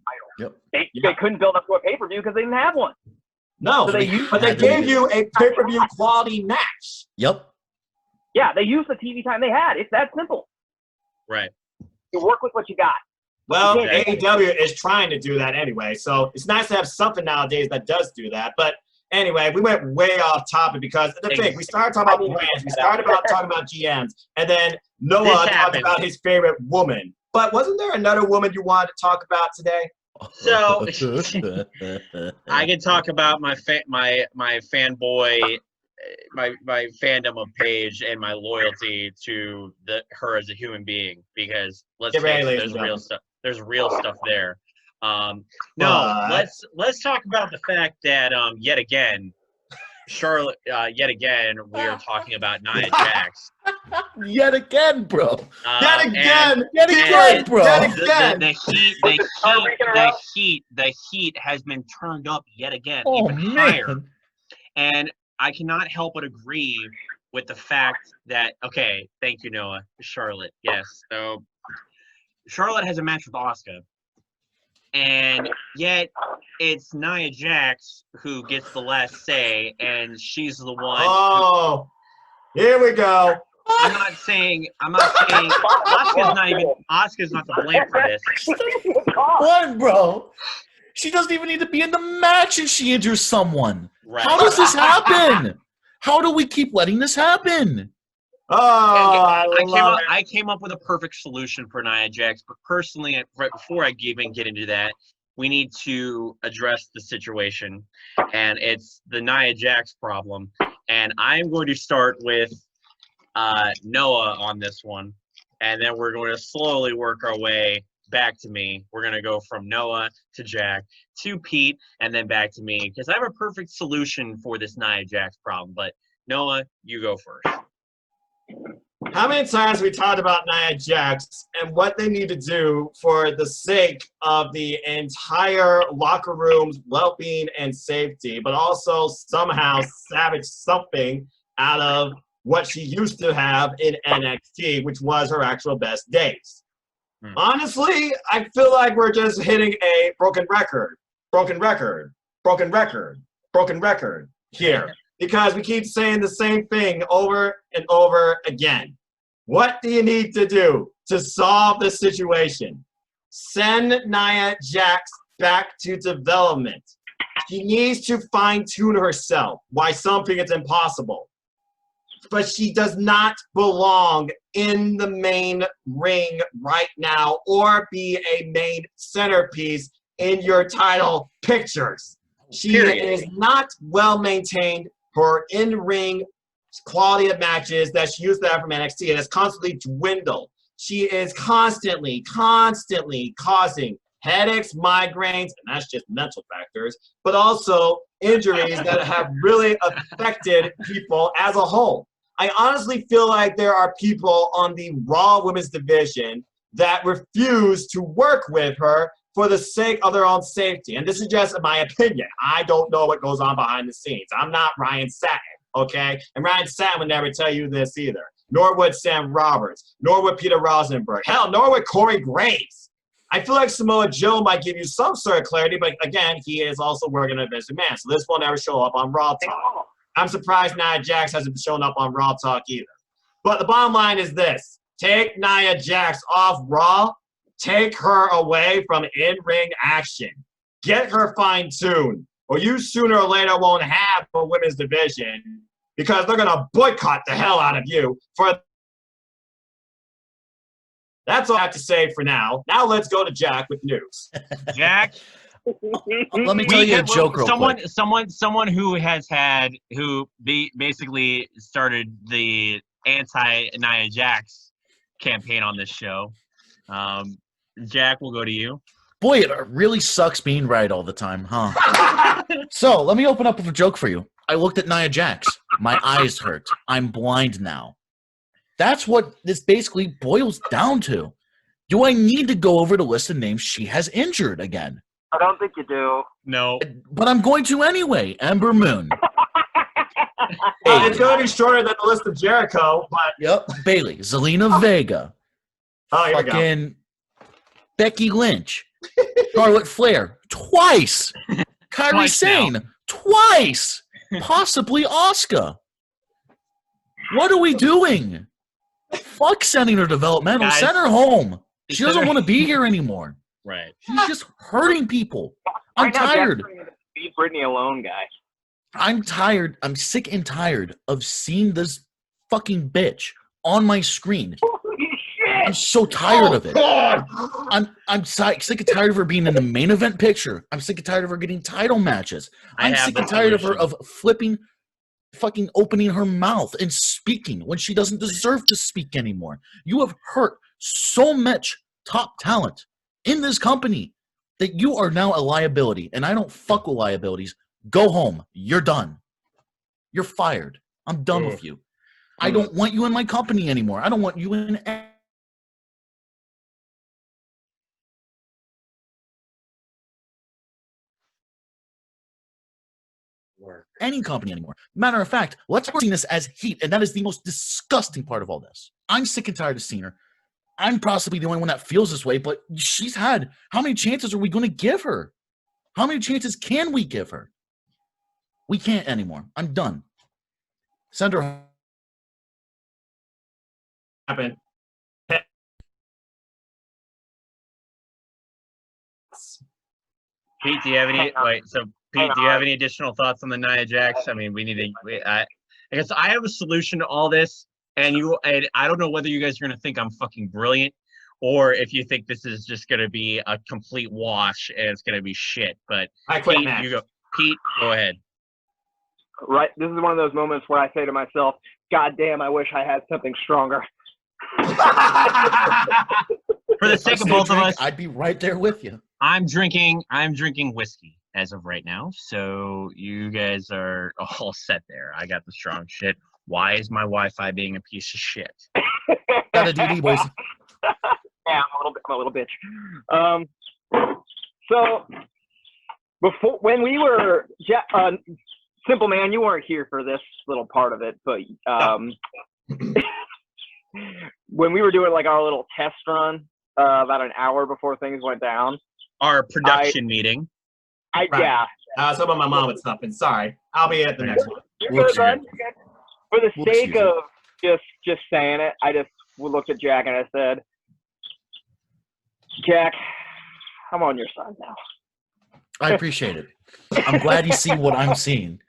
They couldn't build up to a pay-per-view because they didn't have one. No, so but they gave you a pay-per-view quality match. Yep. Yeah, they used the TV time they had. It's that simple. Right. You work with what you got. Well, AEW is trying to do that anyway, so it's nice to have something nowadays that does do that. But anyway, we went way off topic because the thing, we started talking about brands, we started talking about GMs, and then Noah talked about his favorite woman. But wasn't there another woman you wanted to talk about today? So I can talk about my fanboy, my fandom of Paige and my loyalty to her as a human being, because let's face it, there's real stuff. There's real stuff there. Let's talk about the fact that yet again, Charlotte. Yet again, we are talking about Nia Jax. Yet again, bro. Yet again, bro. The heat has been turned up yet again, oh, even higher. And I cannot help but agree with the fact that, okay, thank you, Noah. Charlotte, yes. So Charlotte has a match with Asuka. And yet it's Nia Jax who gets the last say, and she's the one. Oh, here we go. I'm not saying Asuka's not to blame for this. What, bro? She doesn't even need to be in the match and she injures someone. Right. How does this happen? How do we keep letting this happen? I came up with a perfect solution for Nia Jax, but personally, right before I even get into that, we need to address the situation, and it's the Nia Jax problem. And I'm going to start with Noah on this one, and then we're going to slowly work our way back to me. We're going to go from Noah to Jack to Pete, and then back to me, because I have a perfect solution for this Nia Jax problem. But Noah, you go first. How many times we talked about Nia Jax and what they need to do for the sake of the entire locker room's well-being and safety, but also somehow salvage something out of what she used to have in NXT, which was her actual best days. Honestly, I feel like we're just hitting a broken record here because we keep saying the same thing over and over again. What do you need to do to solve the situation? Send Nia Jax back to development. She needs to fine-tune herself. Why some think it's impossible. But she does not belong in the main ring right now or be a main centerpiece in your title pictures. She is not well maintained. Her in-ring quality of matches that she used to have from NXT and has constantly dwindled. She is constantly causing headaches, migraines, and that's just mental factors, but also injuries that have really affected people as a whole. I honestly feel like there are people on the Raw Women's division that refuse to work with her for the sake of their own safety. And this is just my opinion. I don't know what goes on behind the scenes. I'm not Ryan Satin, okay? And Ryan Satin would never tell you this either. Nor would Sam Roberts. Nor would Peter Rosenberg. Hell, nor would Corey Graves. I feel like Samoa Joe might give you some sort of clarity, but again, he is also working at Vince McMahon, so this will never show up on Raw Talk. I'm surprised Nia Jax hasn't shown up on Raw Talk either. But the bottom line is this. Take Nia Jax off Raw. Take her away from in-ring action. Get her fine-tuned, or you sooner or later won't have a women's division because they're going to boycott the hell out of you for. That's all I have to say for now. Now let's go to Jack with news. Jack, Let me tell you a joke real quick. Someone who basically started the anti-Nia Jax campaign on this show. Jack, we'll go to you. Boy, it really sucks being right all the time, huh? So, let me open up with a joke for you. I looked at Nia Jax. My eyes hurt. I'm blind now. That's what this basically boils down to. Do I need to go over the list of names she has injured again? I don't think you do. No. But I'm going to anyway. Ember Moon. It's going to be shorter than the list of Jericho, but... Yep. Bailey. Zelina Vega. Oh, here we go. Fucking Becky Lynch. Charlotte Flair. Twice. Kairi Twice Sane. now. Twice. Possibly Asuka. What are we doing? Fuck sending her developmental. Guys, send her home. She send doesn't her- want to be here anymore. Right. She's just hurting people. I'm Right now, tired. Jack's the Leave Brittany alone, guy. I'm tired. I'm sick and tired of seeing this fucking bitch on my screen. Holy shit! I'm so tired of it. God! I'm sick and tired of her being in the main event picture. I'm sick and tired of her getting title matches. I I'm have sick the and tired of her solution. of flipping, fucking opening her mouth and speaking when she doesn't deserve to speak anymore. You have hurt so much top talent in this company that you are now a liability, and I don't fuck with liabilities. Go home. You're done. You're fired. I'm done with you. I don't want you in my company anymore. I don't want you in any company anymore. Matter of fact, let's see this as heat, and that is the most disgusting part of all this. I'm sick and tired of seeing her. I'm possibly the only one that feels this way, but she's had, how many chances are we going to give her? How many chances can we give her? We can't anymore. I'm done. Send her home. Happen. Pete, do you have any? Wait, so Pete, do you have any additional thoughts on the Nia Jax? I mean, we need to. I guess I have a solution to all this, and I don't know whether you guys are gonna think I'm fucking brilliant, or if you think this is just gonna be a complete wash and it's gonna be shit. But I quit Pete, match. you go. Pete, go ahead. Right. This is one of those moments where I say to myself, God damn, I wish I had something stronger. For the sake of both of us, I'd be right there with you. I'm drinking whiskey as of right now. So you guys are all set there. I got the strong shit. Why is my Wi-Fi being a piece of shit? Got a DD, boys. Yeah, I'm a little bitch. So before, when we were Simple Man, you weren't here for this little part of it, but when we were doing like our little test run about an hour before things went down, Our production meeting. Right. Yeah. I was hoping my mom would stop. And sorry, I'll be at the next one. You're We'll good, bud. excuse You're good. For the We'll sake excuse of just saying it, I just looked at Jack and I said, Jack, I'm on your side now. I appreciate it. I'm glad you see what I'm seeing.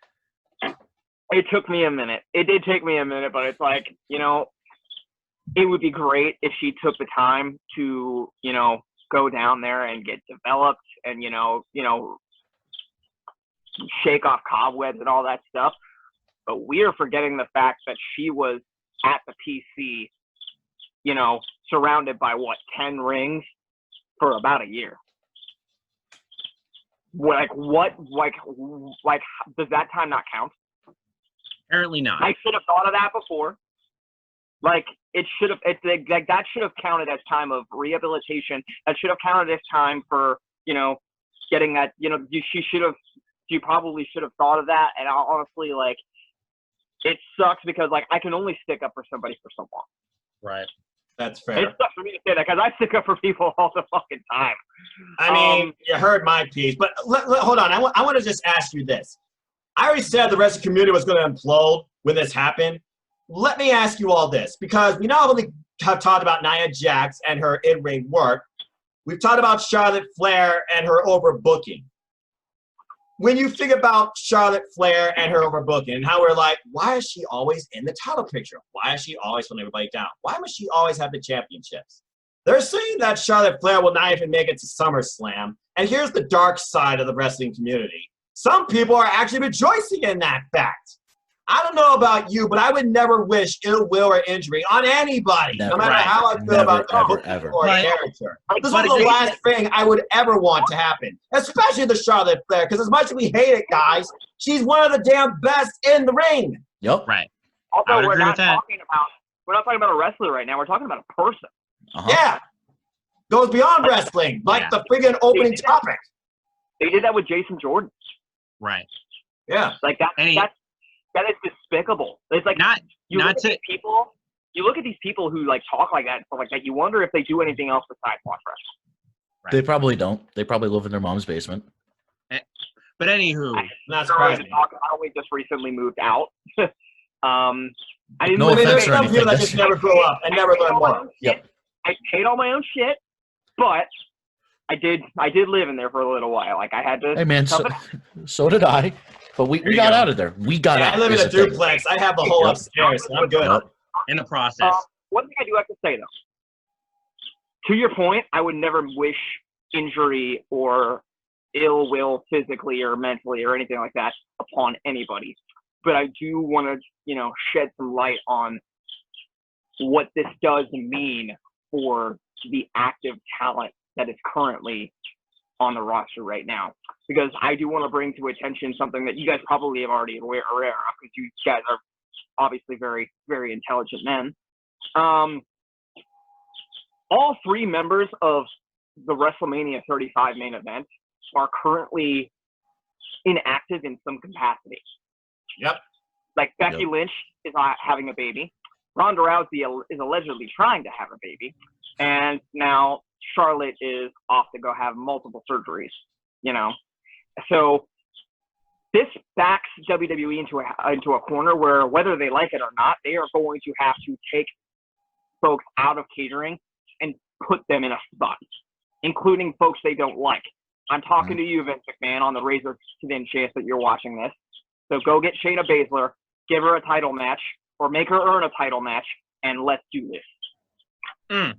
It took me a minute. It did take me a minute, but it's like, you know, it would be great if she took the time to, you know, go down there and get developed and, you know, shake off cobwebs and all that stuff. But we are forgetting the fact that she was at the PC, you know, surrounded by 10 rings for about a year. Like does that time not count? Apparently not. I should have thought of that before. Like it should have. It's like that should have counted as time of rehabilitation. That should have counted as time for, you know, getting that. You know, she probably should have thought of that. And honestly, like, it sucks because like I can only stick up for somebody for so long. Right. That's It fair. sucks for me to say that because I stick up for people all the fucking time. I mean, you heard my piece, but hold on. I want to just ask you this. I already said the rest of the community was going to implode when this happened. Let me ask you all this, because we not only have talked about Nia Jax and her in-ring work, we've talked about Charlotte Flair and her overbooking. When you think about Charlotte Flair and her overbooking and how we're like, why is she always in the title picture? Why is she always putting everybody down? Why must she always have the championships? They're saying that Charlotte Flair will not even make it to SummerSlam. And here's the dark side of the wrestling community. Some people are actually rejoicing in that fact. I don't know about you, but I would never wish ill will or injury on anybody, no matter how I feel about the booking or character. This was the last thing I would ever want to happen, especially the Charlotte Flair, because as much as we hate it, guys, she's one of the damn best in the ring. Yep. Right. Also, we're not talking about a wrestler right now. We're talking about a person. Yeah. Goes beyond wrestling, like the friggin' opening topic. They did that with Jason Jordan. Right. Yeah. Like that is despicable. It's like you look at these people who like talk like that and stuff like that. You wonder if they do anything else besides watch wrestling. Right. They probably don't. They probably live in their mom's basement. But anywho, not surprising. I only just recently moved out. I didn't. No offense or some anything. people that just never grow up and never learn more. Yep. I paid all my own shit, but I did live in there for a little while. Like I had to. Hey man, so did I. But we got out of there. We got out. I live in a duplex. I have the whole upstairs, so I'm good. Yep. In the process. One thing I do have to say, though, to your point, I would never wish injury or ill will physically or mentally or anything like that upon anybody. But I do want to, you know, shed some light on what this does mean for the active talent that is currently on the roster right now, because I do want to bring to attention something that you guys probably have already aware of, because you guys are obviously very, very intelligent men. All three members of the WrestleMania 35 main event are currently inactive in some capacity. Yep. Like Becky Lynch is having a baby. Ronda Rousey is allegedly trying to have a baby. And now Charlotte is off to go have multiple surgeries, you know. So this backs WWE into a corner where, whether they like it or not, they are going to have to take folks out of catering and put them in a spot, including folks they don't like. I'm talking to you, Vince McMahon, on the razor thin chance that you're watching this. So go get Shayna Baszler, give her a title match, or make her earn a title match, and let's do this.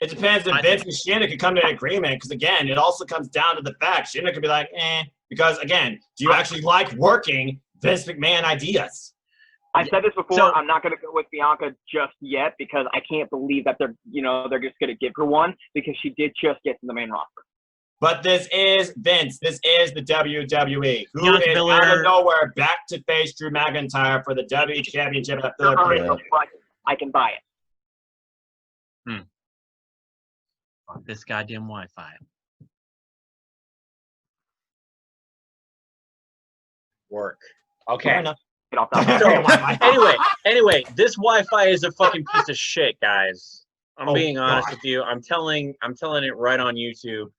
It depends if Vince and Shayna can come to an agreement, because, again, it also comes down to the fact Shayna could be like, because, again, do you actually like working Vince McMahon ideas? I said this before. So, I'm not going to go with Bianca just yet, because I can't believe that they're just going to give her one, because she did just get to the main roster. But this is Vince. This is the WWE, who is out of nowhere back to face Drew McIntyre for the WWE Championship at Philadelphia. I can buy it. This goddamn Wi-Fi. Work. Okay. Fair enough. Get off that. So, anyway, this Wi-Fi is a fucking piece of shit, guys. I'm Oh, being honest God. with you. I'm telling it right on YouTube.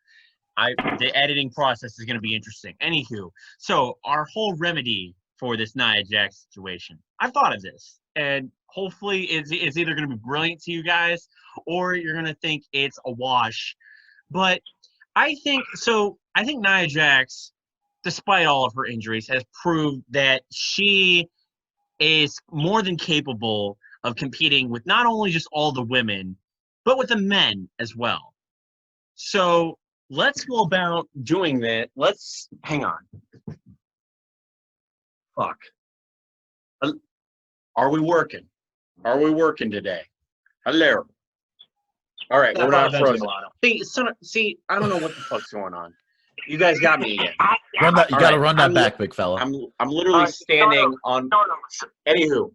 The editing process is going to be interesting. Anywho, so our whole remedy for this Nia Jax situation, I thought of this, and hopefully it's either going to be brilliant to you guys, or you're going to think it's a wash. But I think Nia Jax, despite all of her injuries, has proved that she is more than capable of competing with not only just all the women, but with the men as well. So let's go about doing that. Hang on. Fuck. Are we working? Are we working today? Hello. All right, we're not frozen. See, I don't know what the fuck's going on. You guys got me again. You gotta run that back, big fella. I'm literally standing on. Anywho,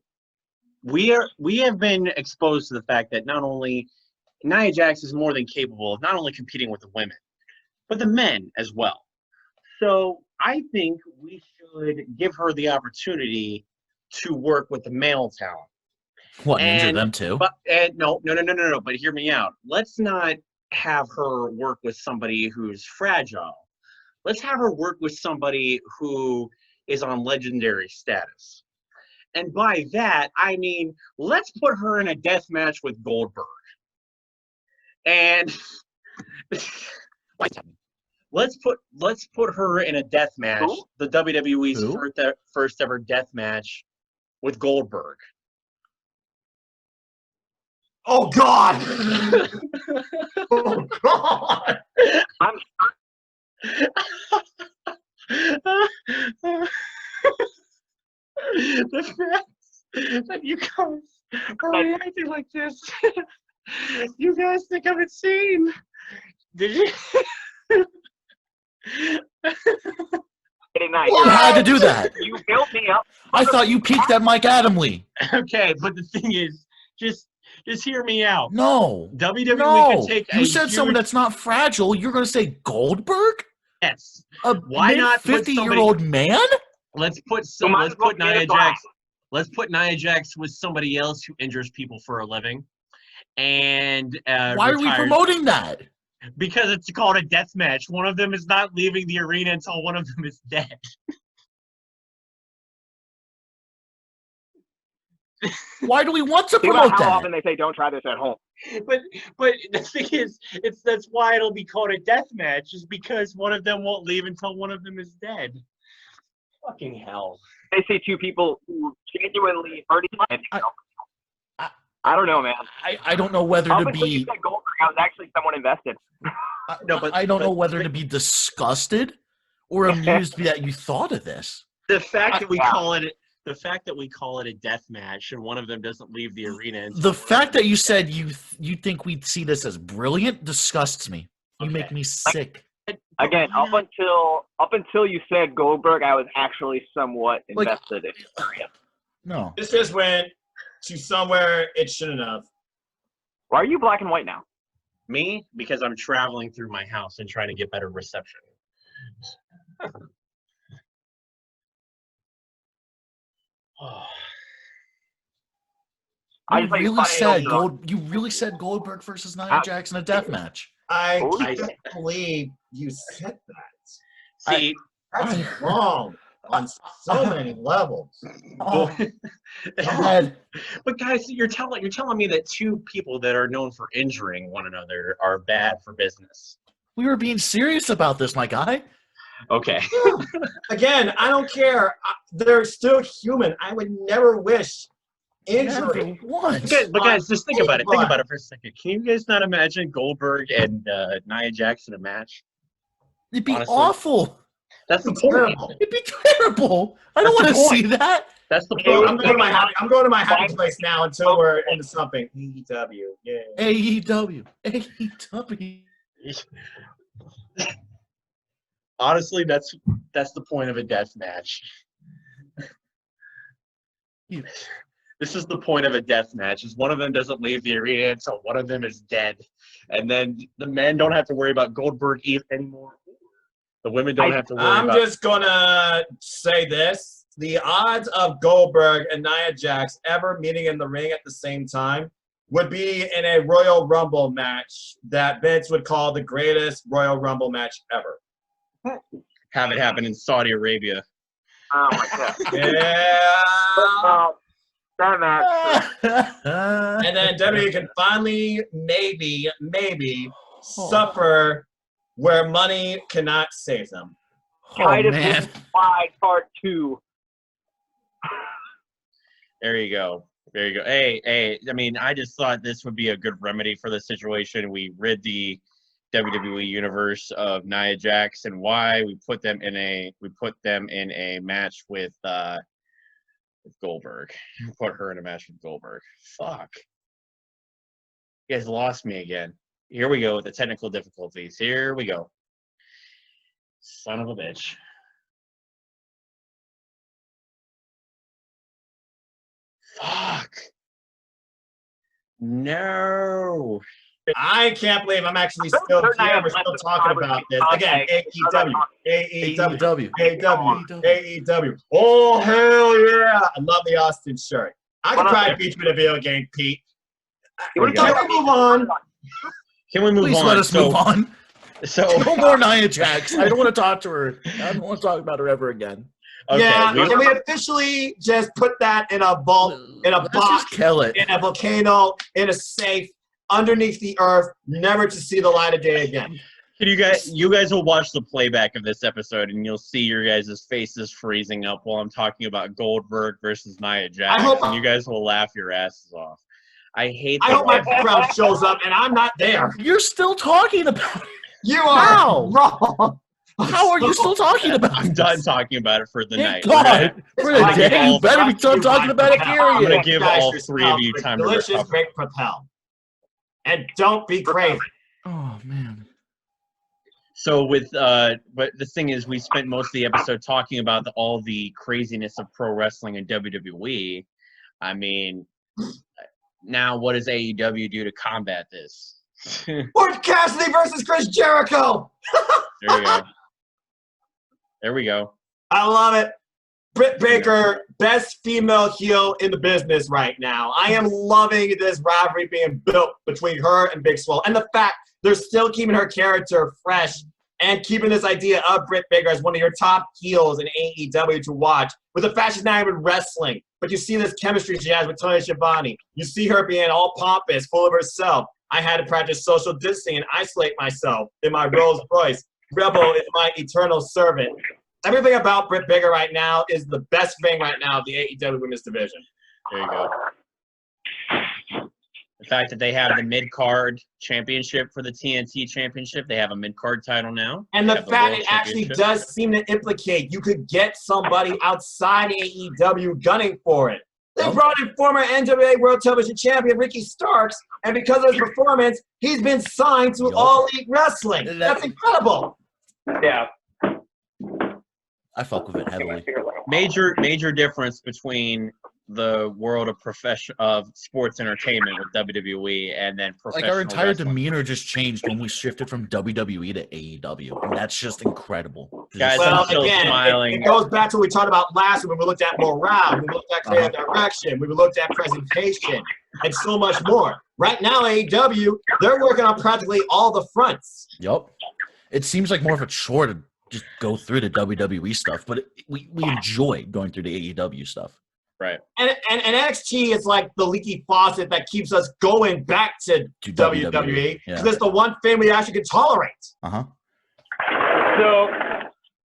we have been exposed to the fact that not only Nia Jax is more than capable of not only competing with the women, but the men as well. So I think we should give her the opportunity to work with the male talent. What, injure them too? But no. But hear me out. Let's not have her work with somebody who's fragile. Let's have her work with somebody who is on legendary status. And by that, I mean, let's put her in a death match with Goldberg. And let's put her in a death match, the WWE's first ever death match with Goldberg. Oh, God! Oh, God! The fact that you guys are reacting like this, you guys think I'm insane. Did you? You had to do that. You built me up. I thought you peaked at Mike Adamle. Okay, but the thing is, just hear me out. No. WWE could take you said someone that's not fragile. You're going to say Goldberg? Yes. Why not 50-year-old man? Let's put Nia Jax. Let's put Nia Jax with somebody else who injures people for a living. And why are we promoting that? Because it's called a death match. One of them is not leaving the arena until one of them is dead. Why do we want to promote that? How often they say don't try this at home. But the thing is, that's why it'll be called a death match, is because one of them won't leave until one of them is dead. Fucking hell. They see two people who genuinely hurt each other. I don't know, man. I don't know whether to be. You said Goldberg, I was actually somewhat invested. I don't know whether to be disgusted or amused that you thought of this. The fact that we call it a death match and one of them doesn't leave the arena. The fact that you said you think we'd see this as brilliant disgusts me. You make me sick. Again, up until you said Goldberg, I was actually somewhat invested in the area. No. This just went to somewhere it shouldn't have. Why are you black and white now? Me? Because I'm traveling through my house and trying to get better reception. You really said Goldberg versus Nia Jax in a death match. I can't believe you said that. See, that's wrong on so many levels. But guys, you're telling me that two people that are known for injuring one another are bad for business. We were being serious about this, my guy. Okay. Again, I don't care. They're still human. I would never wish injury. But guys, just think about it. Think about it for a second. Can you guys not imagine Goldberg and Nia Jax in a match? It'd be awful. That's the point. It'd be terrible. I don't want to see that. That's the point. I'm going to my happy place now until we're into something. AEW. Yeah. AEW. Honestly, that's the point of a death match. This is the point of a death match, is one of them doesn't leave the arena until one of them is dead. And then the men don't have to worry about Goldberg anymore. The women don't have to worry about... I'm just going to say this. the odds of Goldberg and Nia Jax ever meeting in the ring at the same time would be in a Royal Rumble match that Vince would call the greatest Royal Rumble match ever. Have it happen in Saudi Arabia. Oh my god. Yeah. That match. And then WWE can finally, maybe, suffer where money cannot save them. Titus man. Five Part 2. There you go. There you go. Hey, I mean, I just thought this would be a good remedy for the situation. We rid the WWE universe of Nia Jax, and why we put them in a match with Goldberg. Put her in a match with Goldberg. Fuck. You guys lost me again. Here we go with the technical difficulties. Here we go. Son of a bitch. Fuck. No. I can't believe I'm actually still here. We're still talking about this. Again, AEW. Oh, hell yeah. I love the Austin shirt. I could probably beat you in a video game, Pete. Can we move on? Can we move Please on? let us move on. So No more Nia Jax. I don't want to talk to her. I don't want to talk about her ever again. okay, Yeah, can we officially just put that in a vault, in a Let's box, just kill it. in a volcano, in a safe, underneath the earth, never to see the light of day again? Can you guys will watch the playback of this episode, and you'll see your guys' faces freezing up while I'm talking about Goldberg versus Nia Jax, and you guys will laugh your asses off. I hope my background shows up and I'm not there. You're still talking about it. You are wrong. How are you still talking about it? I'm done talking about it for the night. God, for the I'm day, gonna you better be done talking about it, I'm going period. to give all three of you time to delicious recover. great propel. And don't be crazy. Oh, man. So but the thing is, we spent most of the episode talking about all the craziness of pro wrestling and WWE. I mean, now what does AEW do to combat this? Orange Cassidy versus Chris Jericho. There we go. There we go. I love it. Britt Baker, best female heel in the business right now. I am loving this rivalry being built between her and Big Swole. And the fact they're still keeping her character fresh and keeping this idea of Britt Baker as one of your top heels in AEW to watch. With the fact she's not even wrestling, but you see this chemistry she has with Tony Schiavone. You see her being all pompous, full of herself. I had to practice social distancing and isolate myself in my Rolls Royce. Rebel is my eternal servant. Everything about Britt Baker right now is the best thing right now of the AEW Women's Division. There you go. The fact that they have the mid-card championship for the TNT championship, they have a mid-card title now. And the They have fact World it actually Championship. does seem to implicate you could get somebody outside AEW gunning for it. They brought in former NWA World Television Champion Ricky Starks, and because of his performance, he's been signed to All Elite Wrestling. That's incredible. Yeah. I fuck with it heavily. Major difference between the world of sports entertainment with WWE and then professional Like, our entire wrestling. demeanor just changed when we shifted from WWE to AEW, and that's just incredible. Guys, Just- I'm Well, still again, smiling. it goes back to what we talked about last week when we looked at morale, we looked at creative direction, we looked at presentation, and so much more. Right now, AEW, they're working on practically all the fronts. Yup. It seems like more of a chore to just go through the WWE stuff, but we enjoy going through the AEW stuff. Right. And NXT is like the leaky faucet that keeps us going back to WWE yeah. because it's the one thing we actually can tolerate. Uh-huh. So,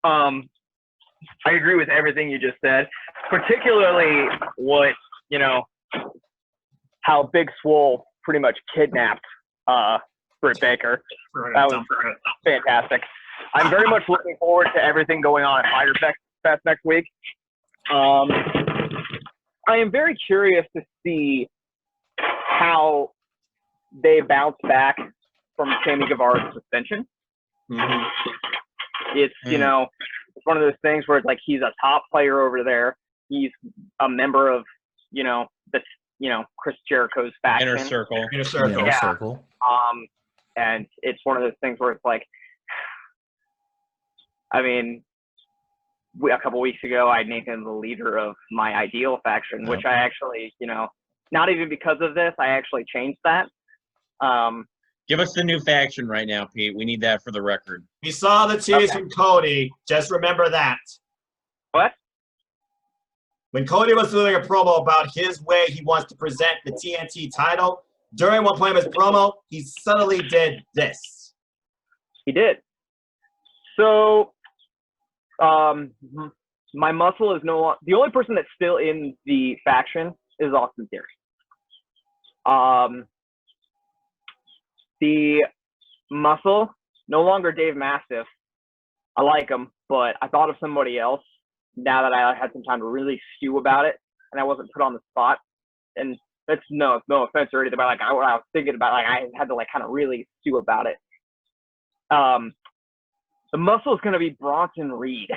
I agree with everything you just said, particularly what, how Big Swole pretty much kidnapped Britt Baker. That was fantastic. I'm very much looking forward to everything going on at Fighter Fest next week. I am very curious to see how they bounce back from Sammy Guevara's suspension. Mhm. It's, it's one of those things where it's like he's a top player over there. He's a member of, Chris Jericho's faction. Inner circle. In a circle. Yeah, circle. And it's one of those things where it's like, I mean, a couple weeks ago, I named him the leader of my ideal faction, which I actually, not even because of this, I actually changed that. Give us the new faction right now, Pete. We need that for the record. We saw the tease from Cody. Just remember that. What? When Cody was doing a promo about his way he wants to present the TNT title, during one point of his promo, he subtly did this. He did. So, my muscle is no longer, the only person that's still in the faction is Austin Theory. The muscle, no longer Dave Mastiff. I like him, but I thought of somebody else now that I had some time to really stew about it and I wasn't put on the spot. And that's no offense or anything, but like I was thinking about, like I had to like kind of really stew about it. The muscle is going to be Bronson Reed.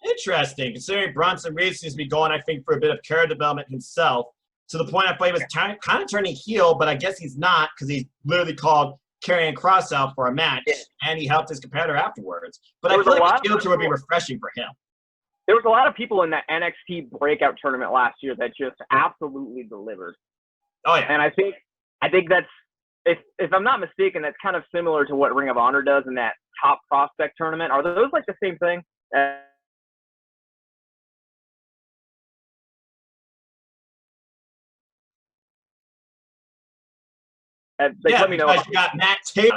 Interesting, considering Bronson Reed seems to be going, I think, for a bit of character development himself, to the point I thought he was kind of turning heel, but I guess he's not, because he's literally called Karrion Kross out for a match, and he helped his competitor afterwards. But I feel like the heel turn would be refreshing for him. There was a lot of people in that NXT breakout tournament last year that just absolutely delivered. Oh yeah, and I think that's, if I'm not mistaken, that's kind of similar to what Ring of Honor does in that top prospect tournament. Are those like the same thing? Let me know. You got Matt Tate,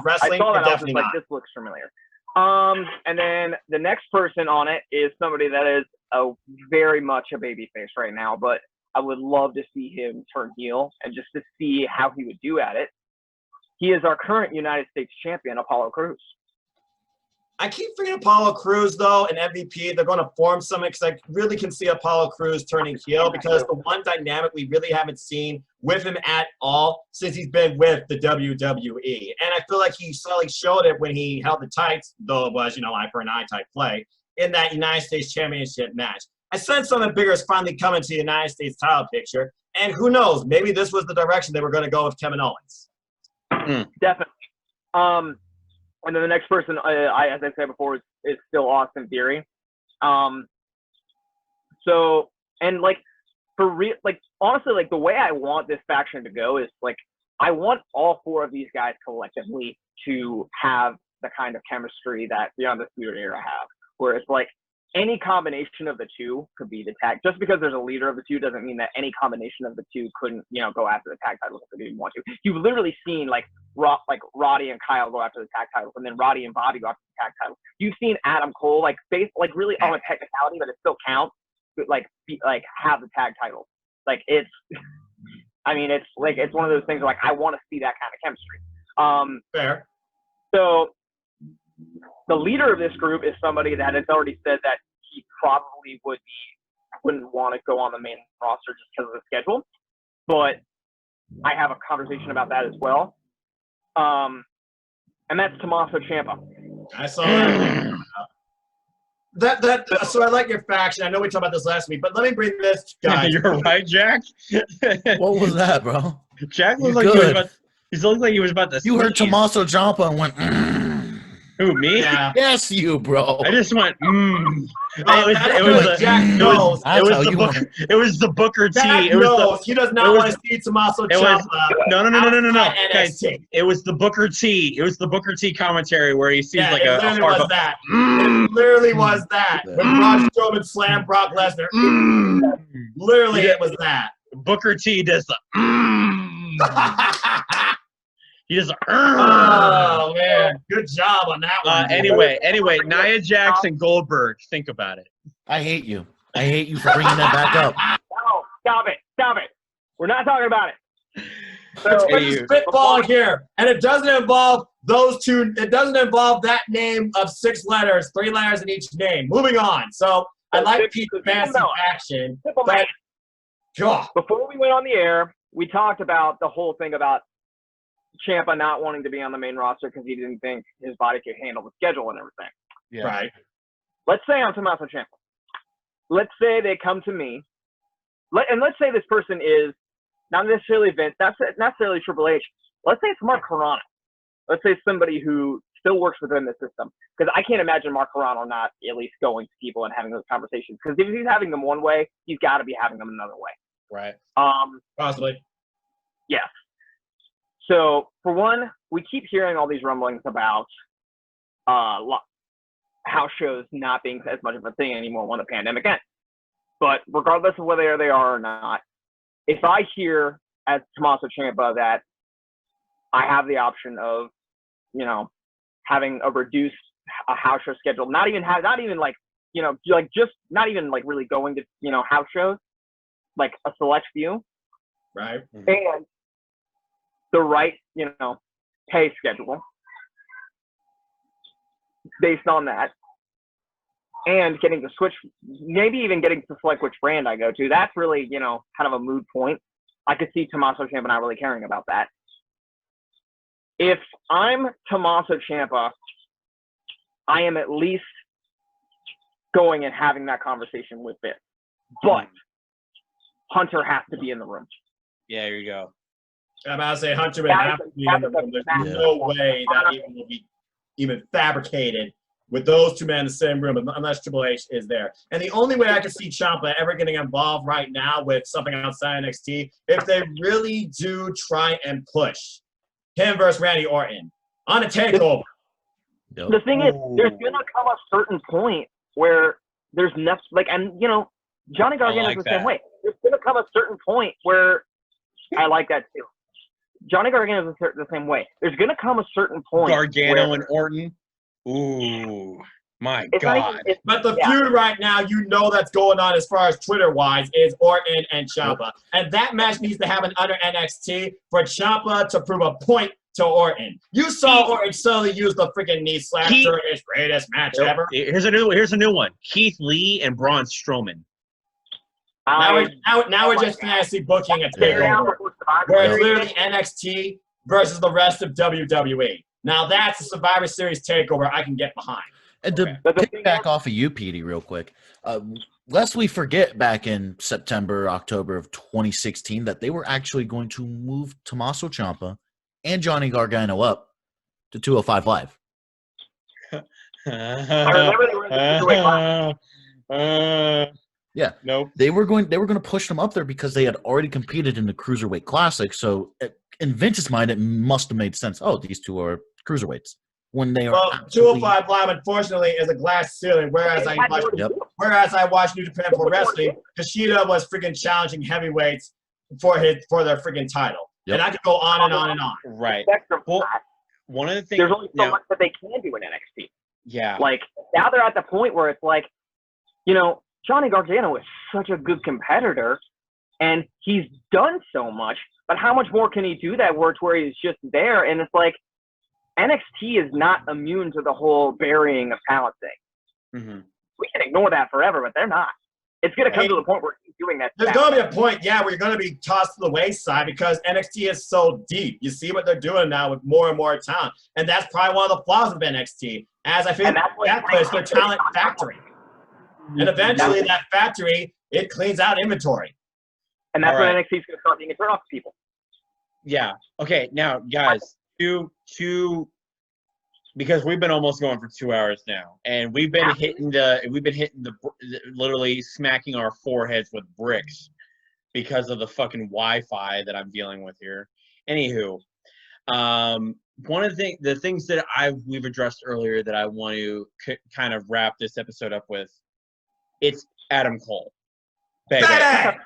Wrestling, I saw that. I was just like, not. this looks familiar. And then the next person on it is somebody that is very much a babyface right now, but I would love to see him turn heel and just to see how he would do at it. He is our current United States champion, Apollo Crews. I keep forgetting Apollo Crews, though, and MVP. They're going to form something because I really can see Apollo Crews turning heel, because the one dynamic we really haven't seen with him at all since he's been with the WWE. And I feel like he slowly showed it when he held the tights, though it was, eye for an eye type play, in that United States Championship match. I sense something bigger is finally coming to the United States title picture. And who knows, maybe this was the direction they were going to go with Kevin Owens. Definitely. And then the next person, as I said before, is still Austin Theory. So, and like, for real, like, honestly, like, the way I want this faction to go is, like, I want all four of these guys collectively to have the kind of chemistry that the Undisputed Era have, where it's like, any combination of the two could be the tag. Just because there's a leader of the two doesn't mean that any combination of the two couldn't, go after the tag titles if they didn't want to. You've literally seen like Roddy and Kyle go after the tag titles, and then Roddy and Bobby go after the tag titles. You've seen Adam Cole really on a technicality, but it still counts. Like have the tag titles. Like it's one of those things where, like, I want to see that kind of chemistry. Fair. So the leader of this group is somebody that has already said that he probably wouldn't want to go on the main roster just because of the schedule. But I have a conversation about that as well. And that's Tommaso Ciampa. I saw that. So I like your faction. I know we talked about this last week, but let me bring this guy. You're right, Jack. What was that, bro? Jack looked like he was about to. You heard Tommaso Ciampa and went, Who, me? Yeah. Yes, you, bro. I just went, It was the Booker T. Jack knows. He does not want to see Tommaso Ciampa. No. Guys, it was the Booker T. It was the Booker T commentary where he seems like it literally was that. When Braun Strowman slammed Brock Lesnar. Literally, it was that. Booker T does the He does Oh, man. Good job on that one. Anyway, Nia Jax and Goldberg. Think about it. I hate you. I hate you for bringing that back up. No, stop it. We're not talking about it. So it's spitballing here. And it doesn't involve those two. It doesn't involve that name of 6 letters, 3 letters in each name. Moving on. So I like Pete's fancy action. But, before we went on the air, we talked about the whole thing about Ciampa not wanting to be on the main roster because he didn't think his body could handle the schedule and everything. Yeah. Right. Let's say I'm Tommaso Ciampa. Let's say they come to me. Let's say this person is not necessarily Vince, not necessarily Triple H. Let's say it's Mark Carrano. Let's say somebody who still works within the system. Because I can't imagine Mark Carrano not at least going to people and having those conversations. Because if he's having them one way, he's got to be having them another way. Right. Possibly. Yes. So for one, we keep hearing all these rumblings about house shows not being as much of a thing anymore when the pandemic ends. But regardless of whether they are or not, if I hear as Tommaso Ciampa that I have the option of, you know, having a reduced house show schedule, not even like, you know, like just not even like really going to, you know, house shows, like a select few. Right. And the right, you know, pay schedule based on that, and getting to switch, maybe even getting to select which brand I go to. That's really, you know, kind of a moot point. I could see Tommaso Ciampa not really caring about that. If I'm Tommaso Ciampa, I am at least going and having that conversation with Vince. But Hunter has to be in the room. Yeah, here you go. I'm about to say Hunter would have to be in the room. There's no way that even will be even fabricated with those two men in the same room unless Triple H is there. And the only way I can see Ciampa ever getting involved right now with something outside NXT, if they really do try and push him versus Randy Orton on a takeover. The thing is, there's going to come a certain point where there's nothing, like, and, you know, Johnny Gargano's the same way. There's going to come a certain point where I like that too. Johnny Gargano's the same way. There's going to come a certain point. Gargano and Orton. Ooh, my God. But the feud right now, you know that's going on as far as Twitter-wise, is Orton and Ciampa. And that match needs to happen under NXT for Ciampa to prove a point to Orton. You saw Orton suddenly use the freaking knee slap during his greatest match ever. Here's a new one. Keith Lee and Braun Strowman. Now we're just fantasy booking a takeover where it's literally NXT versus the rest of WWE. Now that's a Survivor Series takeover I can get behind. And to pick back off of you, Petey, real quick, lest we forget back in September, October of 2016 that they were actually going to move Tommaso Ciampa and Johnny Gargano up to 205 Live. I remember they were in the Yeah. Nope. They were going to push them up there because they had already competed in the Cruiserweight Classic. So in Vince's mind, it must have made sense. Oh, these two are cruiserweights. When they are 205 Live, unfortunately, is a glass ceiling. Whereas I watched New Japan Pro Wrestling, Kushida was freaking challenging heavyweights for their freaking title. Yep. And I could go on and on and on. Right. Well, one of the things there's only so much that they can do in NXT. Yeah. Like now they're at the point where it's like, you know, Johnny Gargano is such a good competitor, and he's done so much. But how much more can he do that where he's just there? And it's like NXT is not immune to the whole burying of talent thing. Mm-hmm. We can ignore that forever, but they're not. It's going to come to the point where he's doing that. There's going to be a point, where you're going to be tossed to the wayside because NXT is so deep. You see what they're doing now with more and more talent. And that's probably one of the flaws of NXT. As I feel that place, their talent factory. And eventually that factory, it cleans out inventory. And that's when NXT is going to start being a turn off to people. Yeah. Okay. Now, guys, two, because we've been almost going for 2 hours now, and we've been hitting the literally smacking our foreheads with bricks because of the fucking Wi-Fi that I'm dealing with here. Anywho, one of the things that we've addressed earlier that I want to kind of wrap this episode up with, it's Adam Cole. Bang.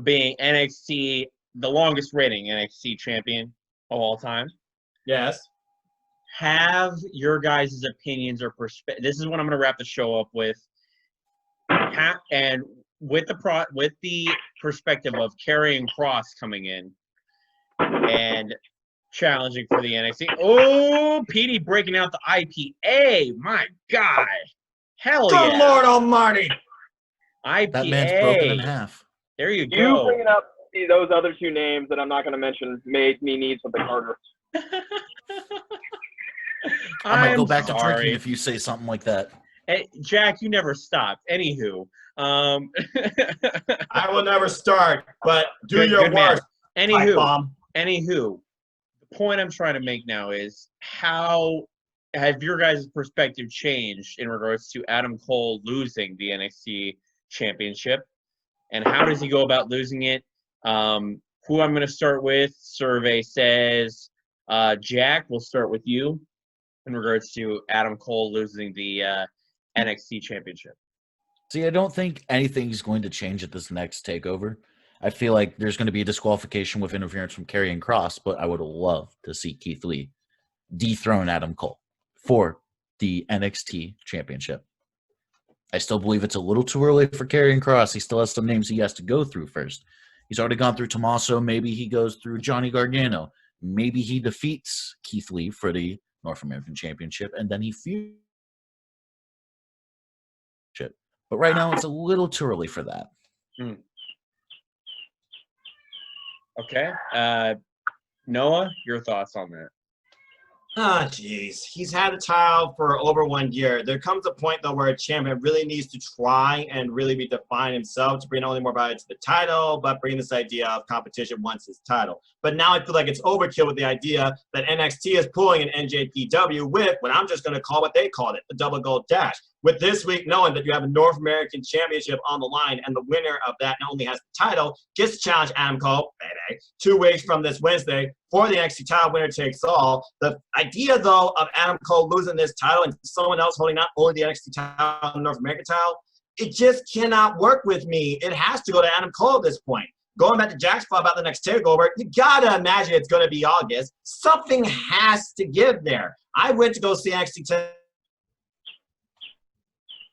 Being NXT, the longest reigning NXT champion of all time. Yes. Have your guys' opinions or perspective. This is what I'm going to wrap the show up with. And with the perspective of Karrion Kross coming in and challenging for the NXT. Oh, Petey breaking out the IPA. My God. Hell yeah. Good Lord Almighty. IPA. That man's broken in half. There you go. You bringing up those other two names that I'm not going to mention made me need something harder. I might go back to drinking if you say something like that. Hey, Jack, you never stop. Anywho. I will never start, but do your worst. Anywho, the point I'm trying to make now is how have your guys' perspective changed in regards to Adam Cole losing the NXT championship? And how does he go about losing it? Who I'm going to start with, survey says, Jack, we'll start with you in regards to Adam Cole losing the NXT championship. See, I don't think anything's going to change at this next takeover. I feel like there's going to be a disqualification with interference from Karrion Kross, but I would love to see Keith Lee dethrone Adam Cole for the NXT championship. I still believe it's a little too early for Karrion Kross. He still has some names he has to go through first. He's already gone through Tommaso. Maybe he goes through Johnny Gargano. Maybe he defeats Keith Lee for the North American Championship, and then he feuds. But right now, it's a little too early for that. Okay. Noah, your thoughts on that? Ah, jeez. He's had a title for over 1 year. There comes a point, though, where a champion really needs to try and really redefine himself to bring not only more value to the title, but bring this idea of competition once his title. But now I feel like it's overkill with the idea that NXT is pulling an NJPW with what I'm just going to call what they called it, the double gold dash. With this week knowing that you have a North American Championship on the line and the winner of that not only has the title, gets to challenge Adam Cole, 2 weeks from this Wednesday for the NXT title, winner takes all. The idea, though, of Adam Cole losing this title and someone else holding not only the NXT title and the North American title, it just cannot work with me. It has to go to Adam Cole at this point. Going back to Jack's spot about the next takeover, you gotta imagine it's going to be August. Something has to give there. I went to go see NXT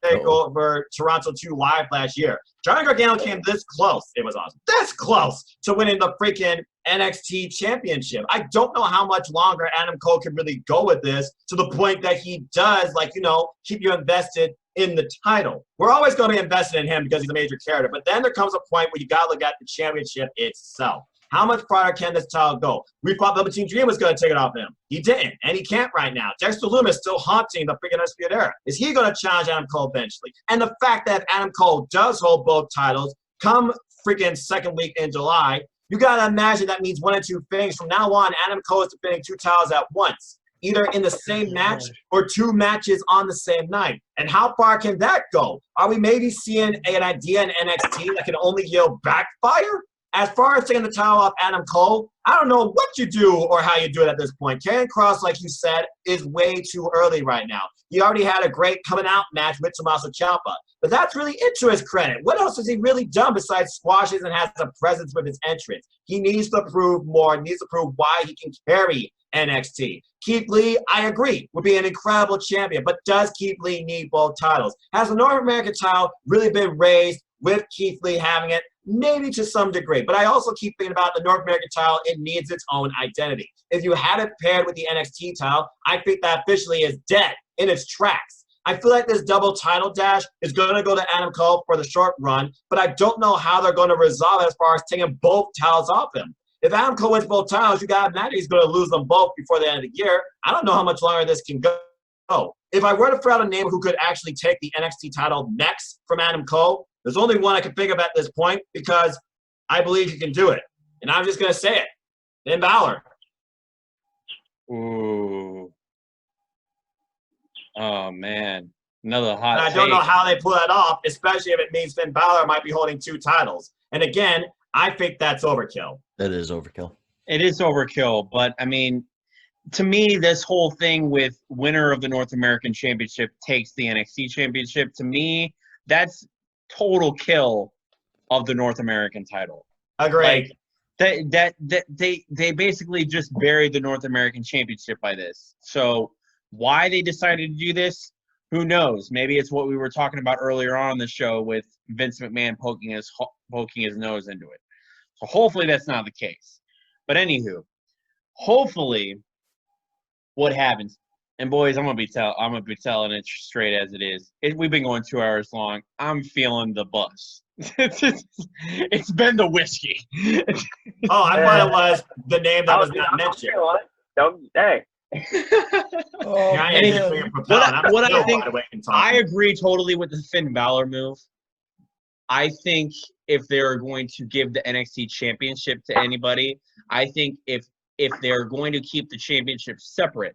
Takeover Toronto 2 live last year. Johnny Gargano came this close. It was awesome. This close to winning the freaking NXT championship. I don't know how much longer Adam Cole can really go with this to the point that he does, like, you know, keep you invested in the title. We're always going to be invested in him because he's a major character. But then there comes a point where you got to look at the championship itself. How much farther can this title go? We thought Velveteen Dream was going to take it off him. He didn't, and he can't right now. Dexter Lumis still haunting the freaking Undisputed Era. Is he going to challenge Adam Cole eventually? And the fact that Adam Cole does hold both titles come freaking second week in July, you got to imagine that means one of two things. From now on, Adam Cole is defending 2 titles at once, either in the same match or 2 matches on the same night. And how far can that go? Are we maybe seeing an idea in NXT that can only yield backfire? As far as taking the title off Adam Cole, I don't know what you do or how you do it at this point. Karrion Kross, like you said, is way too early right now. He already had a great coming out match with Tommaso Ciampa. But that's really it to his credit. What else has he really done besides squashes and has a presence with his entrance? He needs to prove more. He needs to prove why he can carry NXT. Keith Lee, I agree, would be an incredible champion. But does Keith Lee need both titles? Has the North American title really been raised with Keith Lee having it? Maybe to some degree, but I also keep thinking about the North American title. It needs its own identity. If you have it paired with the NXT title, I think that officially is dead in its tracks. I feel like this double title dash is going to go to Adam Cole for the short run, but I don't know how they're going to resolve it as far as taking both titles off him. If Adam Cole wins both titles, you got to imagine he's going to lose them both before the end of the year. I don't know how much longer this can go. If I were to throw out a name who could actually take the NXT title next from Adam Cole, there's only one I can think of at this point because I believe he can do it. And I'm just going to say it. Finn Balor. Ooh. Oh, man. Another hot And I don't know how they pull that off, especially if it means Finn Balor might be holding 2 titles. And again, I think that's overkill. That is overkill. It is overkill, but, I mean, to me, this whole thing with winner of the North American Championship takes the NXT Championship, to me, that's total kill of the North American title. Agreed. Like they basically just buried the North American Championship by this. So why they decided to do this, who knows? Maybe it's what we were talking about earlier on in the show with Vince McMahon poking his nose into it. So hopefully that's not the case. But anywho, hopefully what happens. And boys, I'm gonna be telling it straight as it is. We've been going 2 hours long. I'm feeling the buzz. It's been the whiskey. Oh, I thought it was the name that was not mentioned. Hey. I agree totally with the Finn Balor move. I think if they're going to give the NXT Championship to anybody, I think if if they're going to keep the championships separate,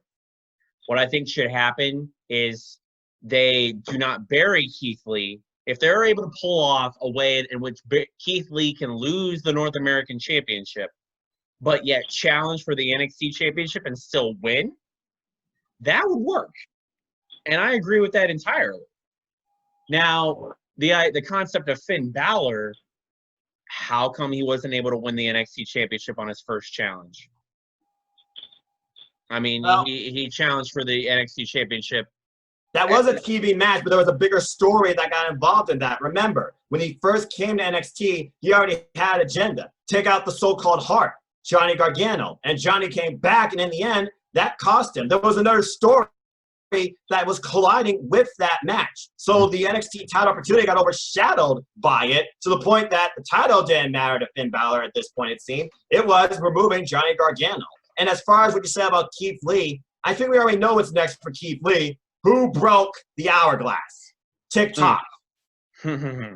what I think should happen is they do not bury Keith Lee. If they're able to pull off a way in which Keith Lee can lose the North American Championship, but yet challenge for the NXT Championship and still win, that would work. And I agree with that entirely. Now, the concept of Finn Balor, how come he wasn't able to win the NXT Championship on his first challenge? I mean, he challenged for the NXT Championship. That was a TV match, but there was a bigger story that got involved in that. Remember, when he first came to NXT, he already had agenda. Take out the so-called Heart, Johnny Gargano. And Johnny came back, and in the end, that cost him. There was another story that was colliding with that match. So the NXT title opportunity got overshadowed by it to the point that the title didn't matter to Finn Balor at this point, it seemed. It was removing Johnny Gargano. And as far as what you said about Keith Lee, I think we already know what's next for Keith Lee. Who broke the hourglass? TikTok. Yeah.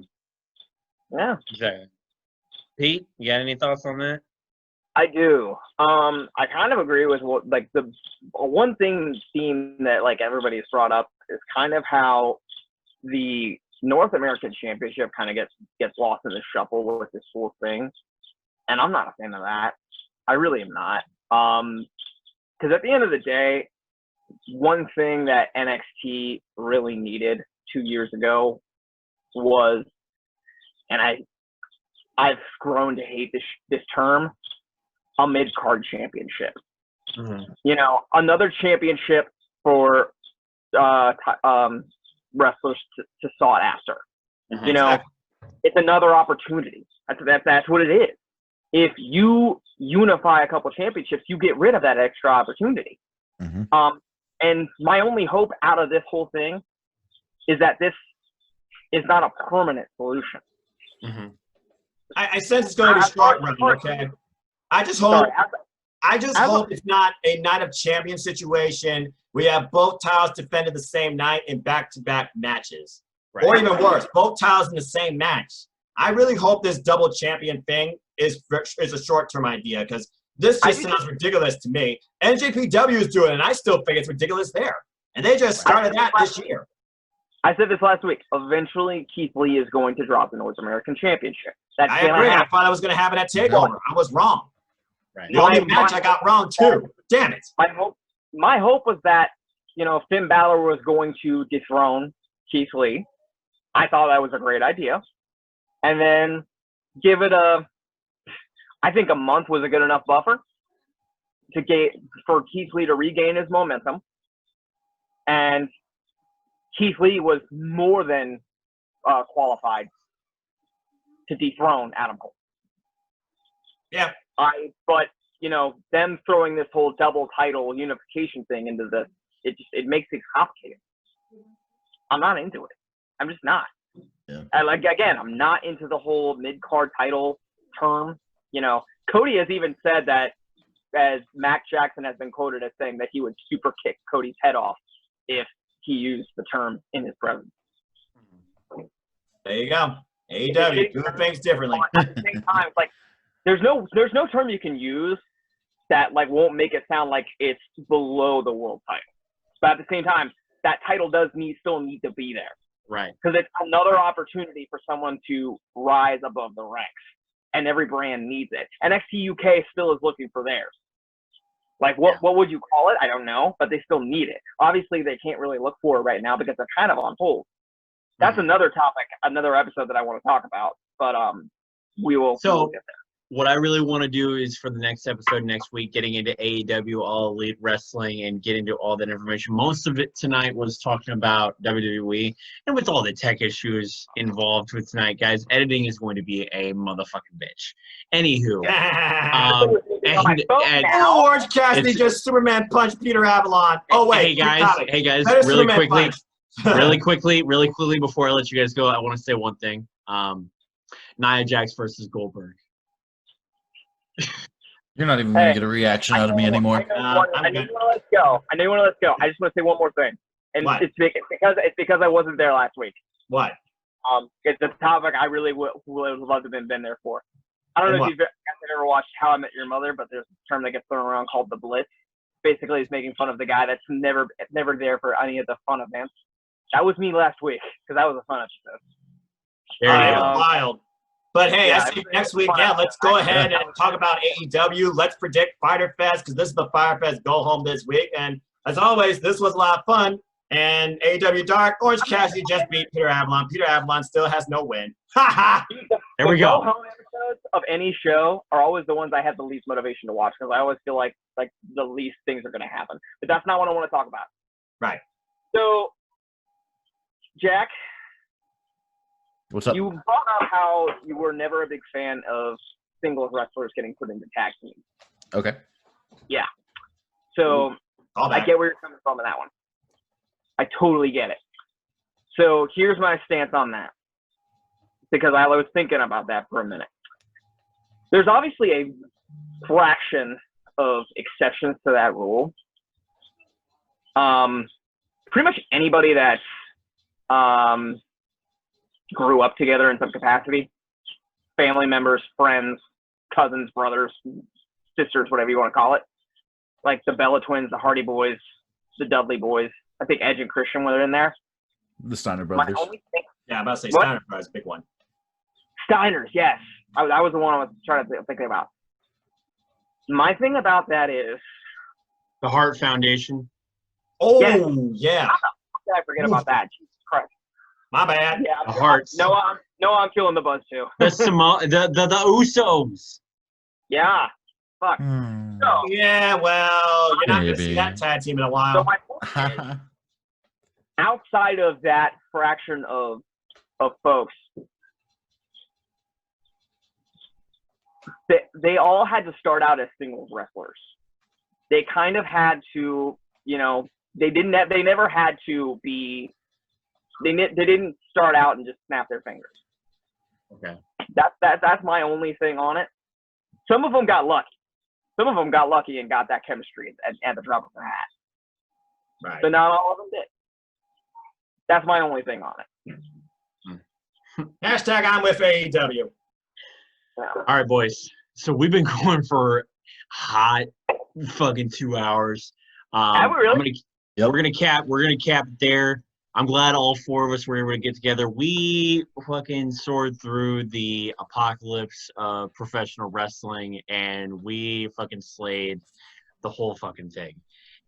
Exactly. Pete, you got any thoughts on that? I do. I kind of agree with what, like, the one theme that, like, everybody's brought up is kind of how the North American Championship kind of gets lost in the shuffle with this whole thing. And I'm not a fan of that. I really am not. Because at the end of the day, one thing that NXT really needed 2 years ago was, and I've grown to hate this term, a mid-card championship. Mm-hmm. You know, another championship for wrestlers to sought after. Mm-hmm. You know, it's another opportunity. That's what it is. If you unify a couple championships, you get rid of that extra opportunity. Mm-hmm. And my only hope out of this whole thing is that this is not a permanent solution. Mm-hmm. I sense it's going to be short run, okay? I just hope it's not a Night of Champions situation. We have both titles defended the same night in back-to-back matches. Right. Or even worse, both titles in the same match. I really hope this double champion thing is a short-term idea, because this just sounds ridiculous to me. NJPW is doing it, and I still think it's ridiculous there. And they just started that this year. I said this last week. Eventually, Keith Lee is going to drop the North American Championship. I agree. I thought I was going to have it at TakeOver. I was wrong. Right. The only match I got wrong, too. Damn it. My hope was that, you know, Finn Balor was going to dethrone Keith Lee. I thought that was a great idea. And then give it I think a month was a good enough buffer for Keith Lee to regain his momentum. And Keith Lee was more than qualified to dethrone Adam Cole. Yeah. But, you know, them throwing this whole double title unification thing into this, it makes things complicated. I'm not into it. I'm just not. Yeah. I'm not into the whole mid-card title term. You know, Cody has even said that, as Mac Jackson has been quoted as saying, that he would super kick Cody's head off if he used the term in his presence. There you go. AEW, doing things differently. At the same time, like, there's no term you can use that, like, won't make it sound like it's below the world title. But at the same time, that title still need to be there. Right. Because it's another opportunity for someone to rise above the ranks. And every brand needs it. NXT UK still is looking for theirs. Like, what would you call it? I don't know, but they still need it. Obviously, they can't really look for it right now because they're kind of on hold. That's another topic, another episode that I want to talk about. But we will get there. What I really want to do is, for the next episode next week, getting into AEW, All Elite Wrestling, and get into all that information. Most of it tonight was talking about WWE, and with all the tech issues involved with tonight, guys, editing is going to be a motherfucking bitch. Anywho, Orange Cassidy just Superman punched Peter Avalon. Oh wait, hey guys, really quickly, before I let you guys go, I want to say one thing. Nia Jax versus Goldberg. You're not even going to get a reaction out of me anymore. I know you want to let us go. I just want to say one more thing. And it's because I wasn't there last week. What? It's a topic I really would love to have been there for. I don't And know what? if you guys have ever watched How I Met Your Mother, but there's a term that gets thrown around called the Blitz. Basically, it's making fun of the guy that's never there for any of the fun events. That was me last week because that was a fun episode. There you It go. was wild. But hey, Yeah, I think it next was week, fun. yeah, let's go ahead and talk about AEW. Let's predict Fighter Fest because this is the Fire Fest go home this week. And as always, this was a lot of fun. And AEW Dark, Orange Cassidy just beat Peter Avalon. Peter Avalon still has no win. Ha ha! There we The go. go-home episodes of any show are always the ones I have the least motivation to watch because I always feel like the least things are going to happen. But that's not what I want to talk about. Right. So, Jack, What's up? you brought up how you were never a big fan of singles wrestlers getting put into tag teams. Okay. So All I that. get where you're coming from in that one. I totally get it. So here's my stance on that. Because I was thinking about that for a minute. There's obviously a fraction of exceptions to that rule. Pretty much anybody that grew up together in some capacity, family members, friends, cousins, brothers, sisters, whatever you want to call it, like the Bella Twins, the Hardy Boys, the Dudley Boys. I think Edge and Christian were in there. The Steiner My brothers. only thing, Yeah, I'm about to say What? Steiner Prize, big one. Steiners, yes. I was the one I was trying to think about. My thing about that is, The Hart Foundation. Oh, Yeah. yeah. I forget about that. Jesus Christ. My bad. Yeah, The Harts. No, I'm feeling the buzz too. The Usos. Yeah. Fuck. Hmm. So, Yeah, well, you're not going to see Maybe. that tag team in a so while. my point is, outside of that fraction of folks, they all had to start out as singles wrestlers. They kind of had to, they never had to be. They didn't start out and just snap their fingers. Okay. That's my only thing on it. Some of them got lucky. Some of them got lucky and got that chemistry at the drop of a hat. Right. But not all of them did. That's my only thing on it. Hashtag I'm with AEW. Yeah. All right, boys. So we've been going for hot fucking 2 hours. Have we really? Yep. We're gonna cap it there. I'm glad all four of us were able to get together. We fucking soared through the apocalypse of professional wrestling, and we fucking slayed the whole fucking thing.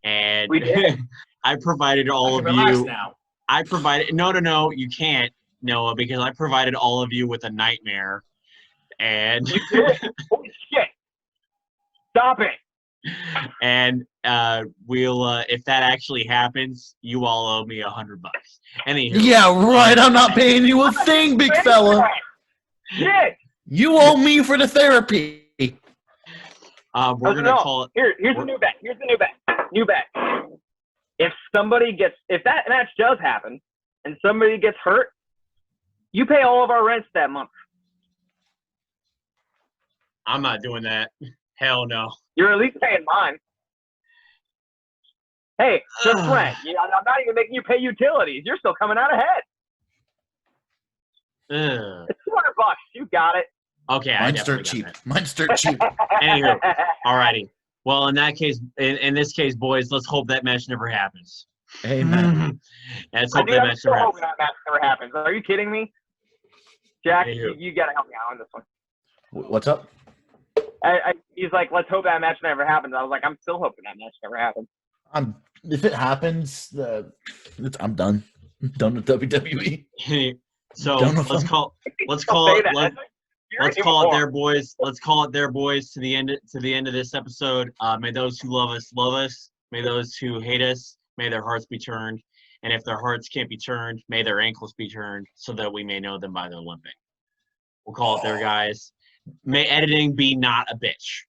And We did. I provided all of Relax you. now. I provided no, you can't, Noah, because I provided all of you with a nightmare. And Holy shit! Stop it! and we'll if that actually happens, you all owe me $100. Anywho, Yeah, right. I'm not paying you a thing, big fella. Shit! You owe me for the therapy. we're gonna call it. Here's the new bet. Here's the new bet. New bet. If that match does happen, and somebody gets hurt, you pay all of our rents that month. I'm not doing that. Hell no. You're at least paying mine. Hey, just rent. I'm not even making you pay utilities. You're still coming out ahead. Ugh. It's $200. You got it. Okay, I Mine's dirt definitely cheap. got that. Mine's dirt cheap. Anywho, alrighty. Well, in that case, in this case, boys, let's hope that match never happens. Amen. Let's I hope do. that I'm match still never hoping happens. that match never happens. Are you kidding me, Jack? Anywho. You gotta help me out on this one. What's up? He's like, let's hope that match never happens. I was like, I'm still hoping that match never happens. If it happens, I'm done. Done with WWE. So Done with let's them. call Don't it. say that. Let's call it there, boys. Let's call it there, boys. To the end of this episode. May those who love us love us. May those who hate us, may their hearts be turned. And if their hearts can't be turned, may their ankles be turned, so that we may know them by their limping. We'll call it there, guys. May editing be not a bitch.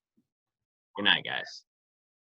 Good night, guys.